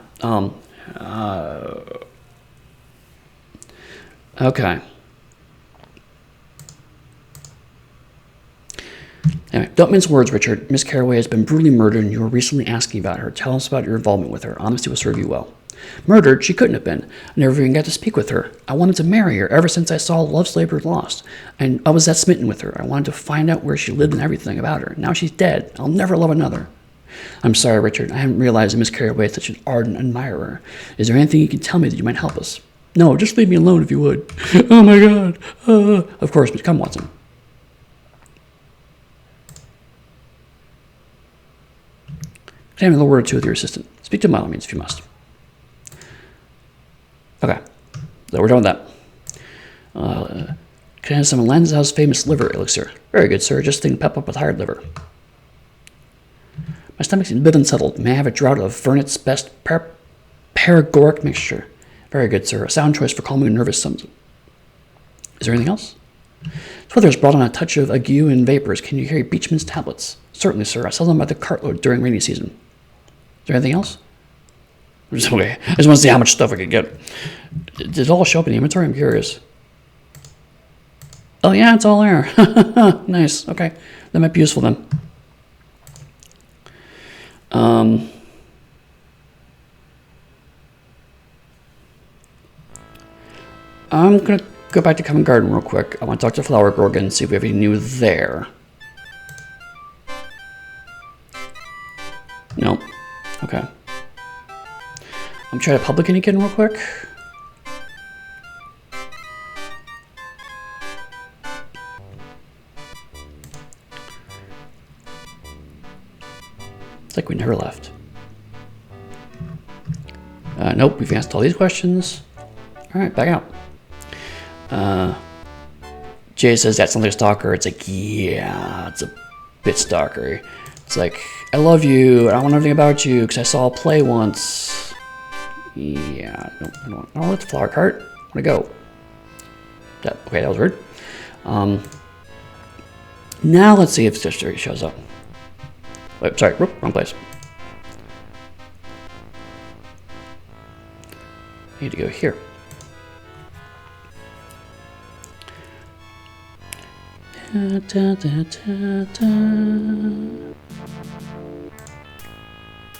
Okay. Anyway, don't mince words, Richard. Miss Carraway has been brutally murdered, and you were recently asking about her. Tell us about your involvement with her. Honesty will serve you well. Murdered? She couldn't have been. I never even got to speak with her. I wanted to marry her ever since I saw Love's Labor Lost. And I was that smitten with her. I wanted to find out where she lived and everything about her. Now she's dead. I'll never love another. I'm sorry, Richard. I hadn't realized that Miss Carraway is such an ardent admirer. Is there anything you can tell me that you might help us? No, just leave me alone if you would. Oh my God. Of course, but come, Watson. Can I have a word or two with your assistant? Speak to him by all means if you must. Okay, so we're done with that. Can I have some of Lansdowne's famous liver elixir? Very good, sir. Just think pep up with hired liver. My stomach seems a bit unsettled. May I have a draught of Vernet's best paregoric mixture? Very good, sir. A sound choice for calming a nervous system. Is there anything else? This weather has brought on a touch of ague and vapors. Can you carry Beechman's tablets? Certainly, sir. I sell them by the cartload during rainy season. Is there anything else? Okay. I just want to see how much stuff I could get. Did it all show up in the inventory? I'm curious. Oh, yeah, it's all there. Nice. Okay. That might be useful then. I'm going to go back to Covent Garden real quick. I want to talk to Flower Girl again and see if we have anything new there. Nope. Okay. I'm trying to public again real quick. It's like we never left. Nope, we've answered all these questions. All right, back out. Jay says that sounds like a stalker. It's like, yeah, it's a bit stalkery. It's like, I love you, I want everything about you, because I saw a play once. Yeah, no, I don't want the flower cart. I want to go. Okay, that was weird. Now let's see if Sister shows up. Wait, sorry, wrong place. I need to go here.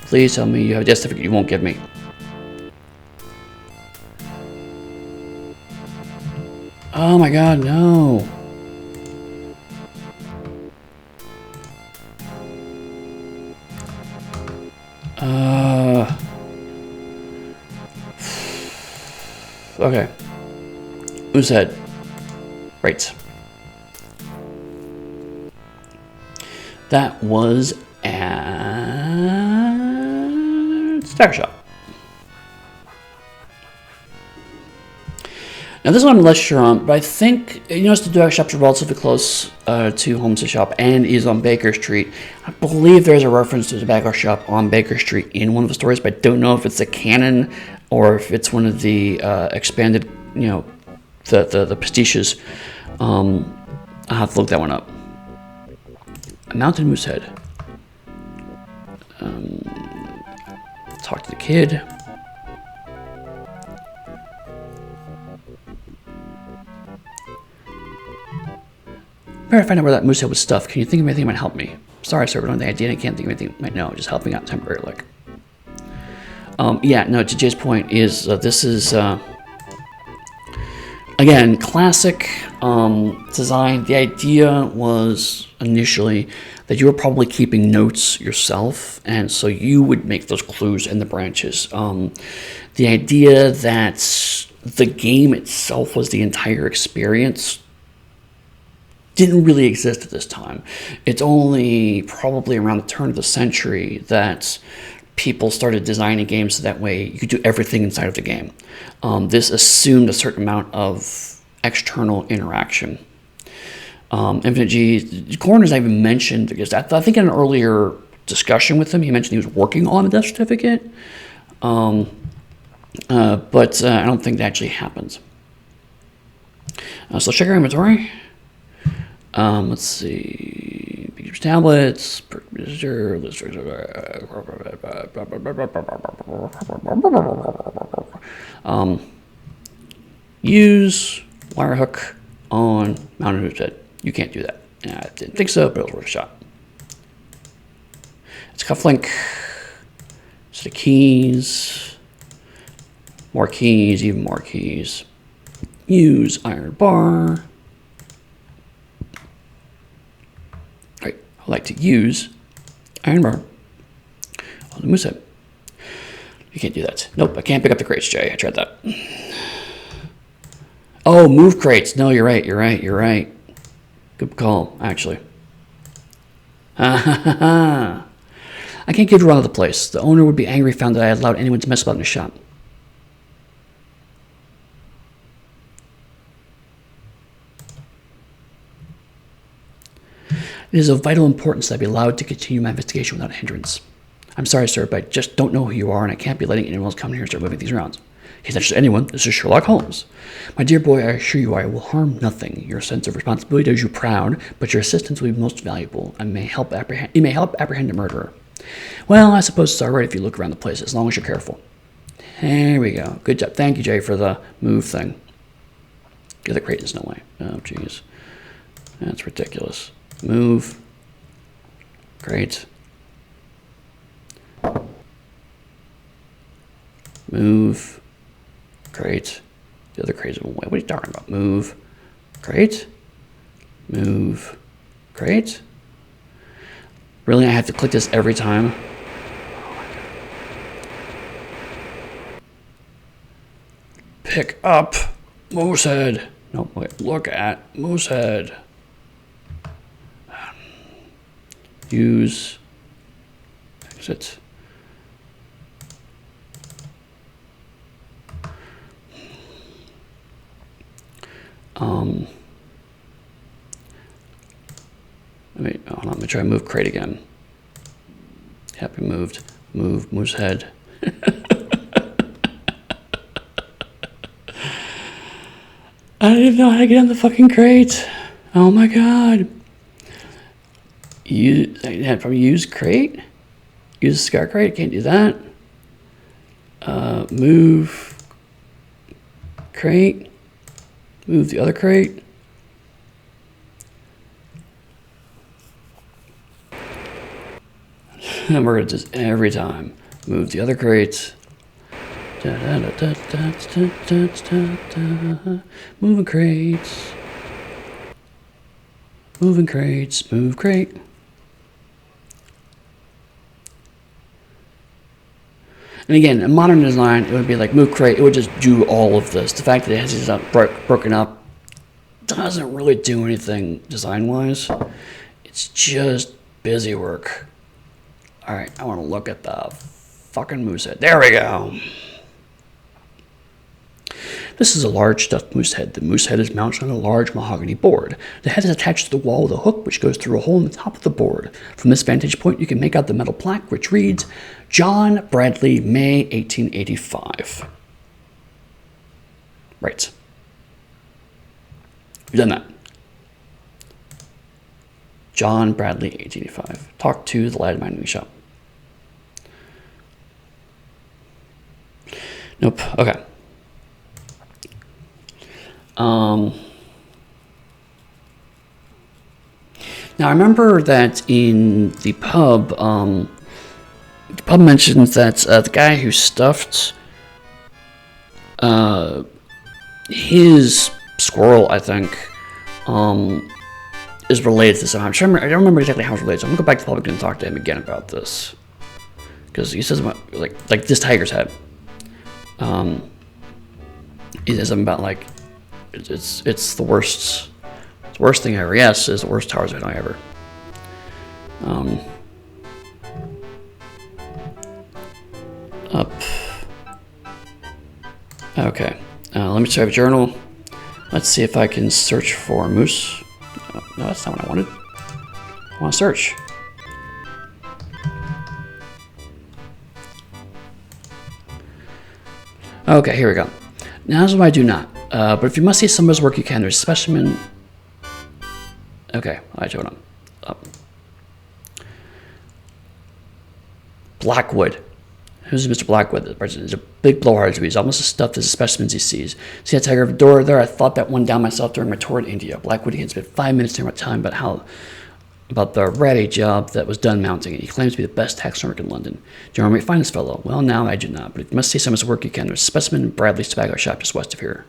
Please tell me you have a death certificate you won't give me. Oh my God, no. Okay. Who said? Right. That was at Stacker Shop. Now this one I'm less sure on, but I think, you notice the Stacker Shops are relatively close to Holmes' shop and is on Baker Street. I believe there's a reference to the Tobacco Shop on Baker Street in one of the stories, but I don't know if it's a canon or if it's one of the expanded, you know, the pastiches. I'll have to look that one up. A mountain moose head. Talk to the kid. Better find out where that moose head was stuffed. Can you think of anything that might help me? Sorry, sir, but on the idea, I can't think of anything right now. Just helping out temporarily. Yeah, no, to Jay's point is this is, again, classic design. The idea was initially that you were probably keeping notes yourself, and so you would make those clues in the branches. The idea that the game itself was the entire experience didn't really exist at this time. It's only probably around the turn of the century that people started designing games so that way you could do everything inside of the game. This assumed a certain amount of external interaction. Infinite G, Coroner's not even mentioned, because I think in an earlier discussion with him, he mentioned he was working on a death certificate, but I don't think that actually happens. So check our inventory. Let's see, pictures, tablets, use wire hook on mounted head. You can't do that. Yeah, I didn't think so, but it was worth a shot. It's cufflink. So the keys. More keys, even more keys. Use iron bar. Right, I like to use iron bar on the moosehead. You can't do that. Nope, I can't pick up the crates, Jay. I tried that. Oh, move crates. No, you're right. Good call, actually. I can't get around the place. The owner would be angry if found that I had allowed anyone to mess about in his shop. It is of vital importance that I be allowed to continue my investigation without a hindrance. I'm sorry, sir, but I just don't know who you are, and I can't be letting anyone else come here and start moving things around. He's not just anyone. This is Sherlock Holmes. My dear boy, I assure you I will harm nothing. Your sense of responsibility does you proud, but your assistance will be most valuable and may help apprehend a murderer. Well, I suppose it's all right if you look around the place, as long as you're careful. There we go. Good job. Thank you, Jay, for the move thing. Get the crate, there's no way. Oh, jeez. That's ridiculous. Move. Great. Move. Great. The other crate's away. What are you talking about? Move. Great. Move. Great. Really, I have to click this every time? Pick up Moosehead. No, wait. Look at Moosehead. Use. Exit. Let me try move crate again. Happy moved. Move Moosehead. I don't even know how to get on the fucking crate. Oh my god. Use crate? Use scar crate? Can't do that. Move crate. Move the other crate. And we're gonna just every time move the other crates. Moving crates. Moving crates. Move crate. And again, in modern design, it would be like move crate. It would just do all of this. The fact that it has these broken up doesn't really do anything design-wise. It's just busy work. All right, I want to look at the fucking moosehead. There we go. This is a large stuffed moosehead. The moosehead is mounted on a large mahogany board. The head is attached to the wall with a hook which goes through a hole in the top of the board. From this vantage point, you can make out the metal plaque which reads, John Bradley, May 1885. Right. We've done that. John Bradley, 1885. Talk to the lad in my new shop. Nope. Okay. Now I remember that in the pub mentions that the guy who stuffed his squirrel, I think, is related to somehow. I don't remember exactly how it's related. So I'm gonna go back to the pub and talk to him again about this, because he says about like this tiger's head. He says something about like it's the worst. The worst thing ever. Yes, is the worst towers I ever. Up. Okay. Let me try a journal. Let's see if I can search for moose. No, that's not what I wanted. I want to search. Okay, here we go. Now this is what I do not. But if you must see somebody's work, you can. There's a specimen. Okay, I showed up. Blackwood. Who's Mr. Blackwood? The president is a big blowhard to be. He's almost as stuffed as the specimens he sees. See that tiger over the door there? I thought that one down myself during my tour in India. Blackwood had spent 5 minutes during my time about the ratty job that was done mounting it. He claims to be the best taxidermist in London. Do you know where we find this fellow? Well, now I do not, but you must see some of his work you can. There's a specimen in Bradley's tobacco shop just west of here.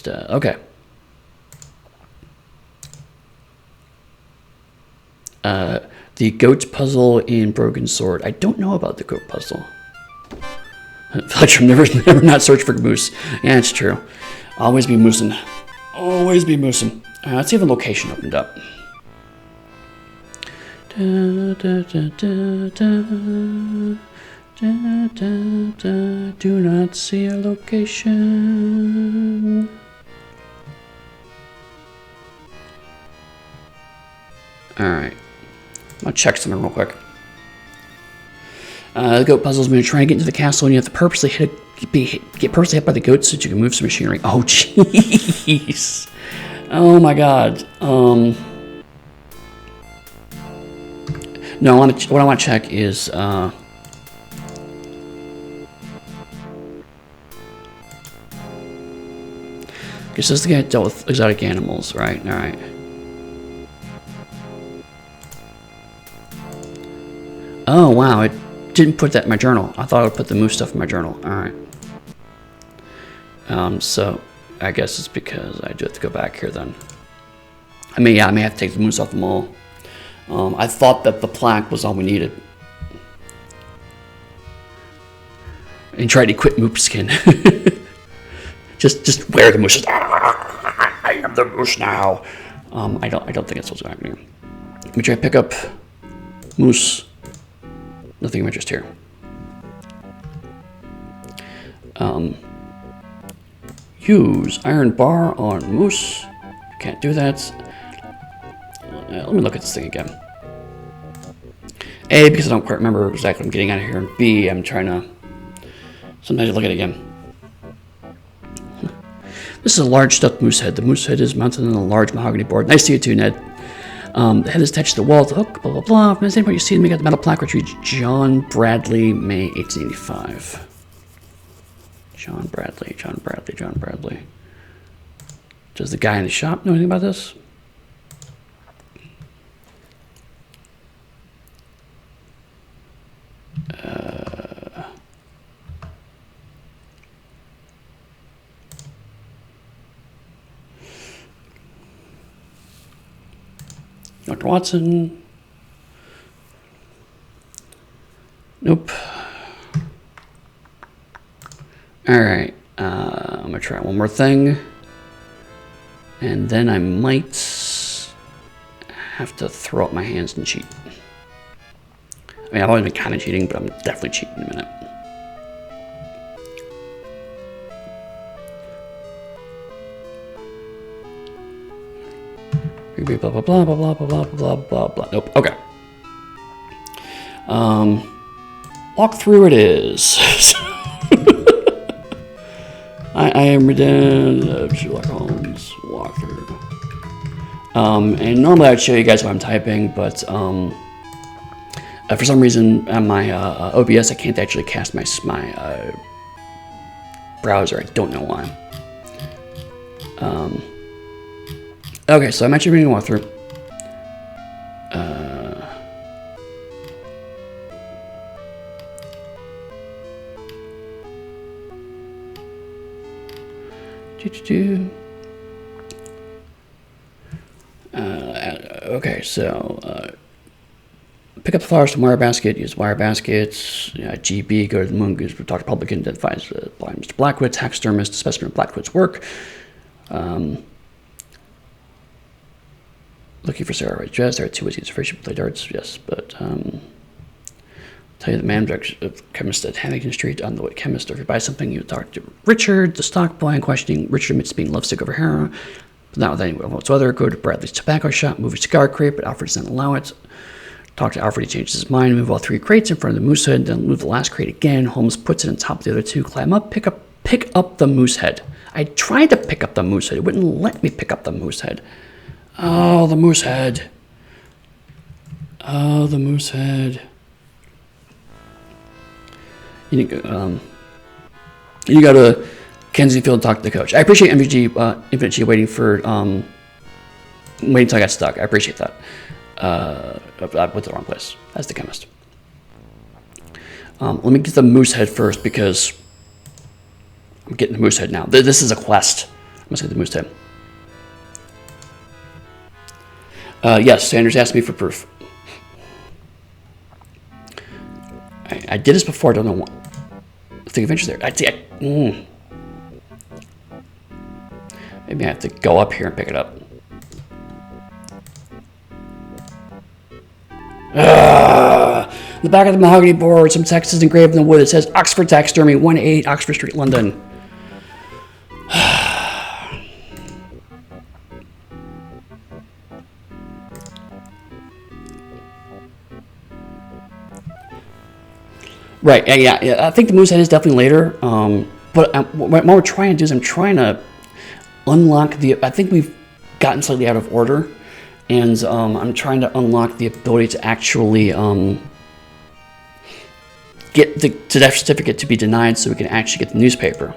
Okay. The goat puzzle in Broken Sword. I don't know about the goat puzzle. Fletcher never not search for moose. Yeah, it's true. Always be moosing. Always be moosing. Let's see if the location opened up. Do not see a location. Alright. I'm gonna check something real quick. The goat puzzles when you're trying to get into the castle and you have to purposely get purposely hit by the goats so that you can move some machinery. Oh, jeez. Oh my god. No, what I want to check is this is the guy that dealt with exotic animals, right? All right. Oh wow, it didn't put that in my journal. I thought I would put the moose stuff in my journal. All right. So I guess it's because I do have to go back here then. I may have to take the moose off the mall. I thought that the plaque was all we needed. And tried to quit moose skin. just wear the moose. I am the moose now. I don't think it's what's happening. Let me try to pick up moose. Nothing of interest here. Use iron bar on moose. Can't do that. Let me look at this thing again. A, because I don't quite remember exactly what I'm getting out of here. And B, I'm trying to... Sometimes I look at it again. This is a large stuffed moose head. The moose head is mounted on a large mahogany board. Nice to see you too, Ned. The head is attached to the wall, the hook, blah, blah, blah. From the same point you see them, we got the metal plaque which reads John Bradley, May 1885. John Bradley. Does the guy in the shop know anything about this? Dr. Watson. Nope. Alright. I'm going to try one more thing. And then I might have to throw up my hands and cheat. I mean, I've always been kind of cheating, but I'm definitely cheating in a minute. Blah, blah, blah, blah, blah, blah, blah, blah, blah. Nope. Okay. Walk through it is. I am redempted of Sherlock Holmes walkthrough. And normally I'd show you guys what I'm typing, but for some reason on my OBS I can't actually cast my browser. I don't know why. Okay, so I'm actually reading a walkthrough. Okay, so pick up the flowers from wire basket, use wire baskets, GB, go to the moon, goose, talk to publican, identifies blind Mr. Blackwood, taxidermist, specimen of Blackwood's work. Looking for Sarah Wright's dress. There are 2 ways to use a friendship play darts, yes, but tell you the man chemist at Hannington Street on the way chemist. Or if you buy something, you talk to Richard, the stock boy, and questioning. Richard admits being lovesick over heroin, but not with anyone whatsoever. Go to Bradley's tobacco shop, move a cigar crate, but Alfred doesn't allow it. Talk to Alfred, he changes his mind, move all 3 crates in front of the moose head, then move the last crate again. Holmes puts it on top of the other 2, climb up, pick up the moose head. I tried to pick up the moose head. It wouldn't let me pick up the moose head. Oh, the moose head. Oh, the moose head. You go to Kensington Field and talk to the coach. I appreciate Infinite G waiting until I got stuck. I appreciate that. I went to the wrong place. That's the chemist. Let me get the moose head first because I'm getting the moose head now. This is a quest. I must get the moose head. Yes, Sanders asked me for proof. I did this before. I don't know what. I think eventually there. Maybe I have to go up here and pick it up. The back of the mahogany board, some text is engraved in the wood. It says Oxford Taxidermy, 188 Oxford Street, London. Right, yeah. I think the moose head is definitely later. But what we're trying to do is I'm trying to unlock I think we've gotten slightly out of order. And I'm trying to unlock the ability to actually get the death certificate to be denied so we can actually get the newspaper.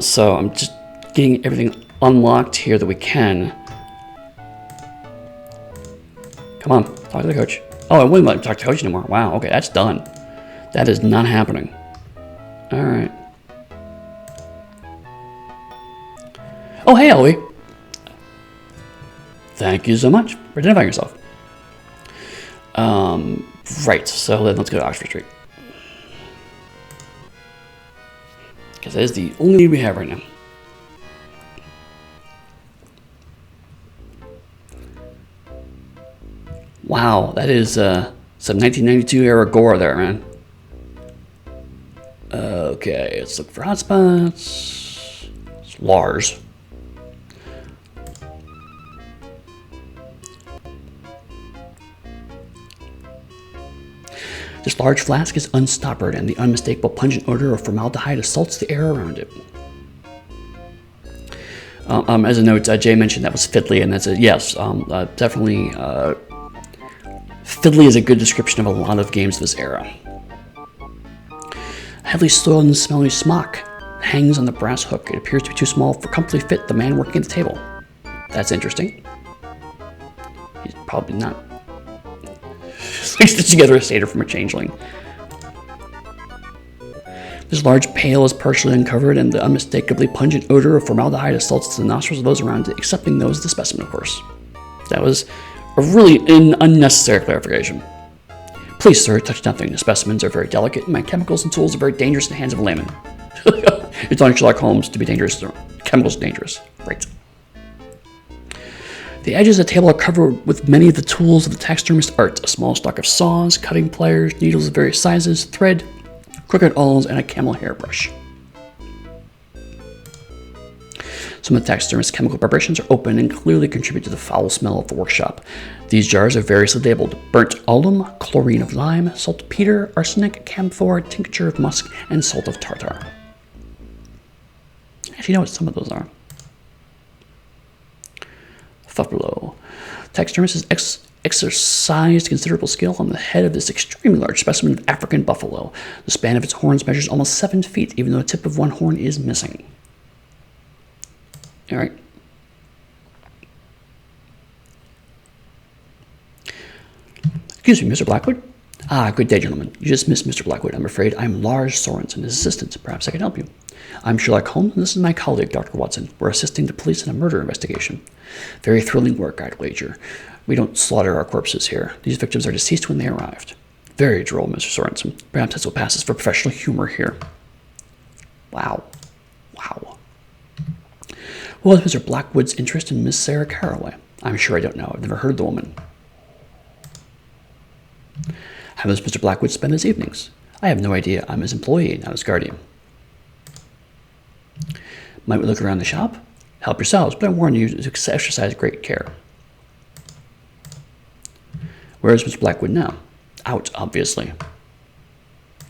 So I'm just getting everything unlocked here that we can. Come on, talk to the coach. Oh, I wouldn't let him talk to the coach anymore. Wow, okay, that's done. That is not happening. All right. Oh, hey, Ellie. Thank you so much for identifying yourself. Right, so then let's go to Oxford Street. Because that is the only need we have right now. Wow, that is some 1992 era gore there, man. Okay, let's look for hotspots. It's Lars. This large flask is unstoppered, and the unmistakable pungent odor of formaldehyde assaults the air around it. As a note, Jay mentioned that was fiddly, and that's a yes, definitely. Fiddly is a good description of a lot of games of this era. A heavily soiled and smelly smock hangs on the brass hook. It appears to be too small for comfortably fit the man working at the table. That's interesting. He's probably not. They stitched together a satyr from a changeling. This large pail is partially uncovered, and the unmistakably pungent odor of formaldehyde assaults the nostrils of those around it, excepting those of the specimen, of course. That was a really unnecessary clarification. Please, sir, touch nothing. The specimens are very delicate, and my chemicals and tools are very dangerous in the hands of a layman. It's on Sherlock Holmes to be dangerous. Chemicals are dangerous. Right. The edges of the table are covered with many of the tools of the taxidermist's art. A small stock of saws, cutting pliers, needles of various sizes, thread, crooked awls, and a camel hairbrush. Some of the taxidermist's chemical preparations are open and clearly contribute to the foul smell of the workshop. These jars are variously labeled: burnt alum, chlorine of lime, saltpeter, arsenic, camphor, tincture of musk, and salt of tartar. Actually, you know what some of those are. Buffalo. Taxidermist has exercised considerable skill on the head of this extremely large specimen of African buffalo. The span of its horns measures almost 7 feet, even though the tip of one horn is missing. All right. Excuse me, Mr. Blackwood? Ah, good day, gentlemen. You just missed Mr. Blackwood. I'm afraid I'm Lars Sorensen, his assistant. Perhaps I can help you. I'm Sherlock Holmes, and this is my colleague, Dr. Watson. We're assisting the police in a murder investigation. Very thrilling work, I'd wager. We don't slaughter our corpses here. These victims are deceased when they arrived. Very droll, Mr. Sorensen. Perhaps that's what passes for professional humor here. Wow. Wow. What was Mr. Blackwood's interest in Miss Sarah Caraway? I'm sure I don't know. I've never heard of the woman. How does Mr. Blackwood spend his evenings? I have no idea. I'm his employee, not his guardian. Might we look around the shop? Help yourselves, but I warn you to exercise great care. Where is Mr. Blackwood now? Out, obviously.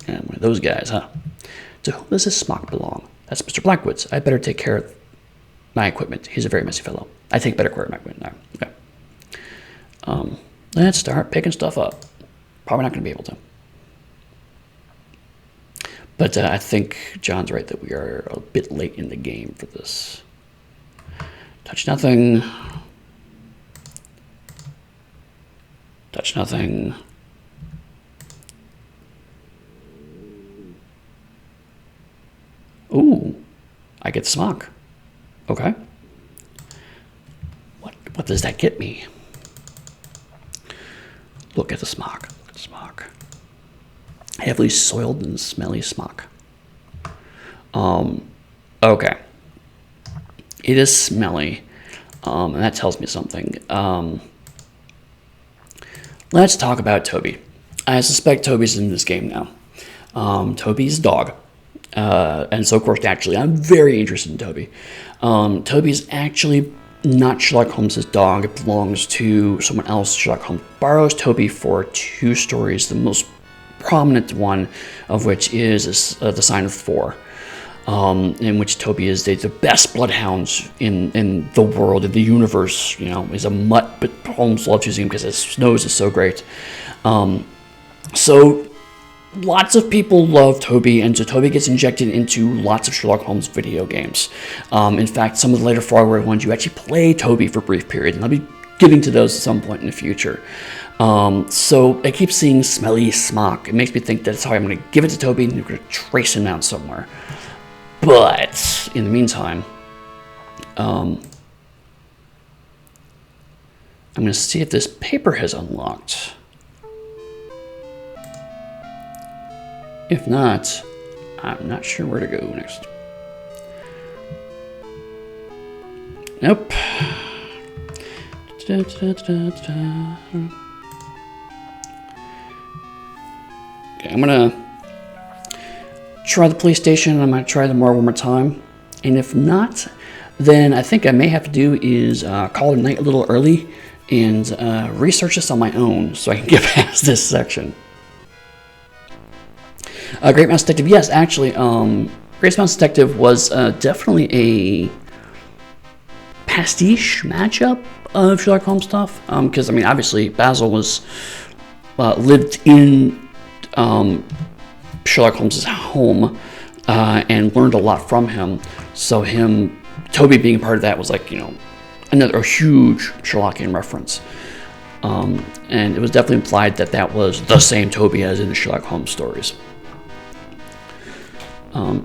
And one of those guys, huh? To whom does this smock belong? That's Mr. Blackwood's. I'd better take care of my equipment. He's a very messy fellow. I take better care of my equipment now. Okay. Let's start picking stuff up. Probably not going to be able to. But I think John's right that we are a bit late in the game for this. Touch nothing. Touch nothing. Ooh, I get smock. Okay. What does that get me? Look at the smock. Look at the smock. Heavily soiled and smelly smock. Okay. It is smelly, and that tells me something. Let's talk about Toby. I suspect Toby's in this game now. Toby's a dog. And so, of course, naturally, I'm very interested in Toby. Toby's actually not Sherlock Holmes' dog. It belongs to someone else. Sherlock Holmes borrows Toby for 2 stories, the most prominent one of which is The Sign of Four, in which Toby is the best bloodhounds in the world, in the universe. You know, he's a mutt, but Holmes loves using him because his nose is so great. So lots of people love Toby, and so Toby gets injected into lots of Sherlock Holmes video games. In fact, some of the later Frogware ones, you actually play Toby for brief periods, and I'll be getting to those at some point in the future. So I keep seeing smelly smock. It makes me think that's how I'm going to give it to Toby, and you're going to trace him out somewhere. But in the meantime, I'm going to see if this paper has unlocked. If not, I'm not sure where to go next. Nope. Okay, I'm gonna try the police station. I'm gonna try them one more time, and if not, then I think I may have to do is call it a night a little early and research this on my own so I can get past this section. Great Mouse Detective, yes, actually, Great Mouse Detective was definitely a pastiche matchup of Sherlock Holmes stuff, because, I mean, obviously, Basil was lived in Sherlock Holmes' home and learned a lot from him, so Toby being a part of that was like, you know, a huge Sherlockian reference. And it was definitely implied that that was the same Toby as in the Sherlock Holmes stories.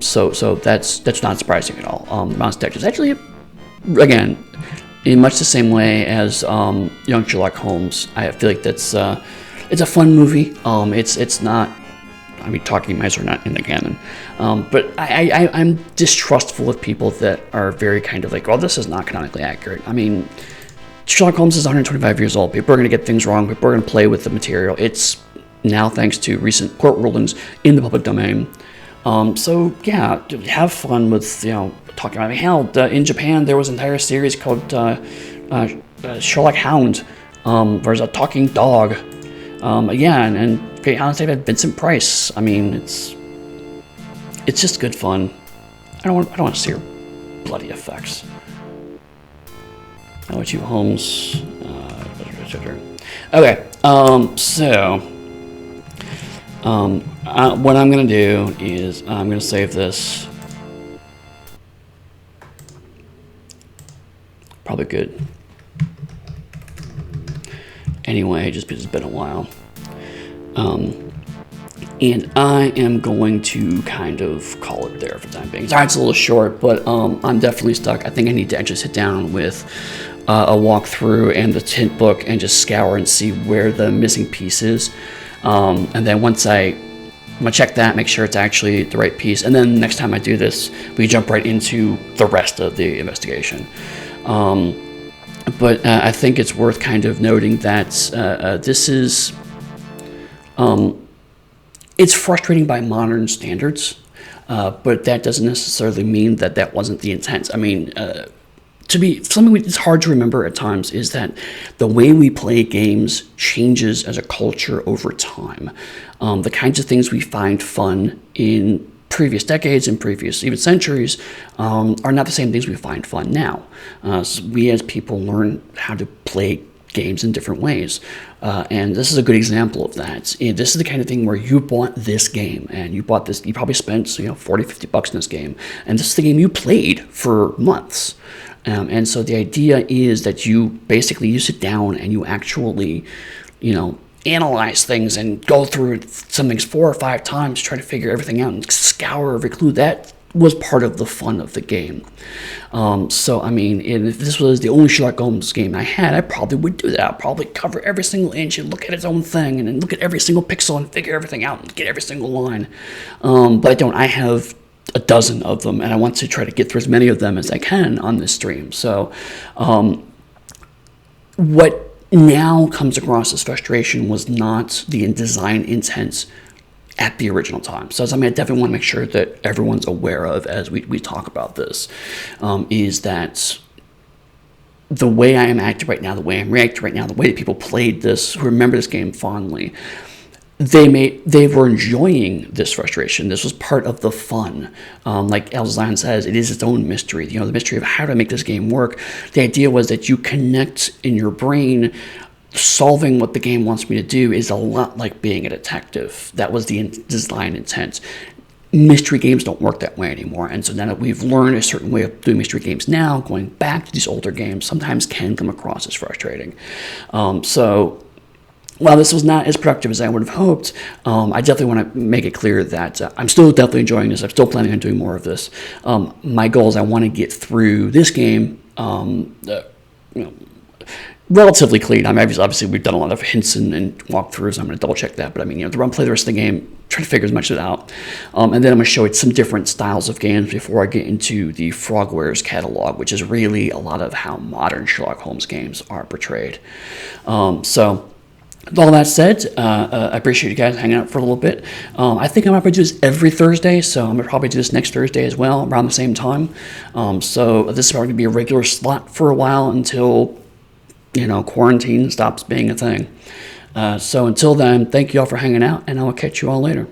So that's not surprising at all. The Mouse Detective is actually, again, in much the same way as Young Sherlock Holmes. I feel like that's it's a fun movie. It's not. I mean, talking mice are not in the canon, but I'm distrustful of people that are very kind of like, well, this is not canonically accurate. I mean, Sherlock Holmes is 125 years old. People are going to get things wrong. People are going to play with the material. It's now, thanks to recent court rulings, in the public domain. So yeah, have fun with, you know, talking about it. Hell, in Japan there was an entire series called Sherlock Hound, where there's a talking dog. Yeah, and honestly, I've had Vincent Price. I mean, it's just good fun. I don't want to see your bloody effects. How about you, Holmes? Okay. What I'm going to do is I'm going to save this. Probably good. Anyway, just because it's been a while. And I am going to kind of call it there for the time being. Sorry, it's a little short, but I'm definitely stuck. I think I need to actually sit down with a walkthrough and the tint book and just scour and see where the missing piece is. And then once I'm gonna check that, make sure it's actually the right piece, and then next time I do this, we jump right into the rest of the investigation. But I think it's worth kind of noting that this is, it's frustrating by modern standards, but that doesn't necessarily mean that that wasn't the intent. I mean, something it's hard to remember at times is that the way we play games changes as a culture over time. The kinds of things we find fun in previous decades and previous even centuries are not the same things we find fun now. So we as people learn how to play games in different ways. And this is a good example of that. This is the kind of thing where you bought this game, and you probably spent, $40-$50 in this game, and this is the game you played for months. And so the idea is that you sit down and you actually, analyze things and go through some things 4 or 5 times, try to figure everything out and scour every clue. That was part of the fun of the game. If this was the only Sherlock Holmes game I had, I probably would do that. I'd probably cover every single inch and look at its own thing and then look at every single pixel and figure everything out and get every single line. But I don't. I have a dozen of them, and I want to try to get through as many of them as I can on this stream. So what now comes across as frustration was not the design intent at the original time. So I definitely want to make sure that everyone's aware of as we talk about this, is that the way I am acting right now, the way I'm reacting right now, the way that people played this, who remember this game fondly, they were enjoying this frustration. This was part of the fun. Like Elzine says, it is its own mystery. The mystery of how to make this game work. The idea was that you connect in your brain. Solving what the game wants me to do is a lot like being a detective. That was the design intent. Mystery games don't work that way anymore, and so now that we've learned a certain way of doing mystery games now, going back to these older games sometimes can come across as frustrating. So while this was not as productive as I would have hoped, I definitely want to make it clear that I'm still definitely enjoying this. I'm still planning on doing more of this. My goal is I want to get through this game relatively clean. Obviously we've done a lot of hints and walkthroughs. I'm going to double check that, but the run play the rest of the game, try to figure as much of it out, and then I'm going to show it some different styles of games before I get into the Frogwares catalog, which is really a lot of how modern Sherlock Holmes games are portrayed. So with all that said, I appreciate you guys hanging out for a little bit. I think I'm going to do this every Thursday, so I'm going to probably do this next Thursday as well, around the same time. So this is probably going to be a regular slot for a while until quarantine stops being a thing. So until then, thank you all for hanging out, and I will catch you all later.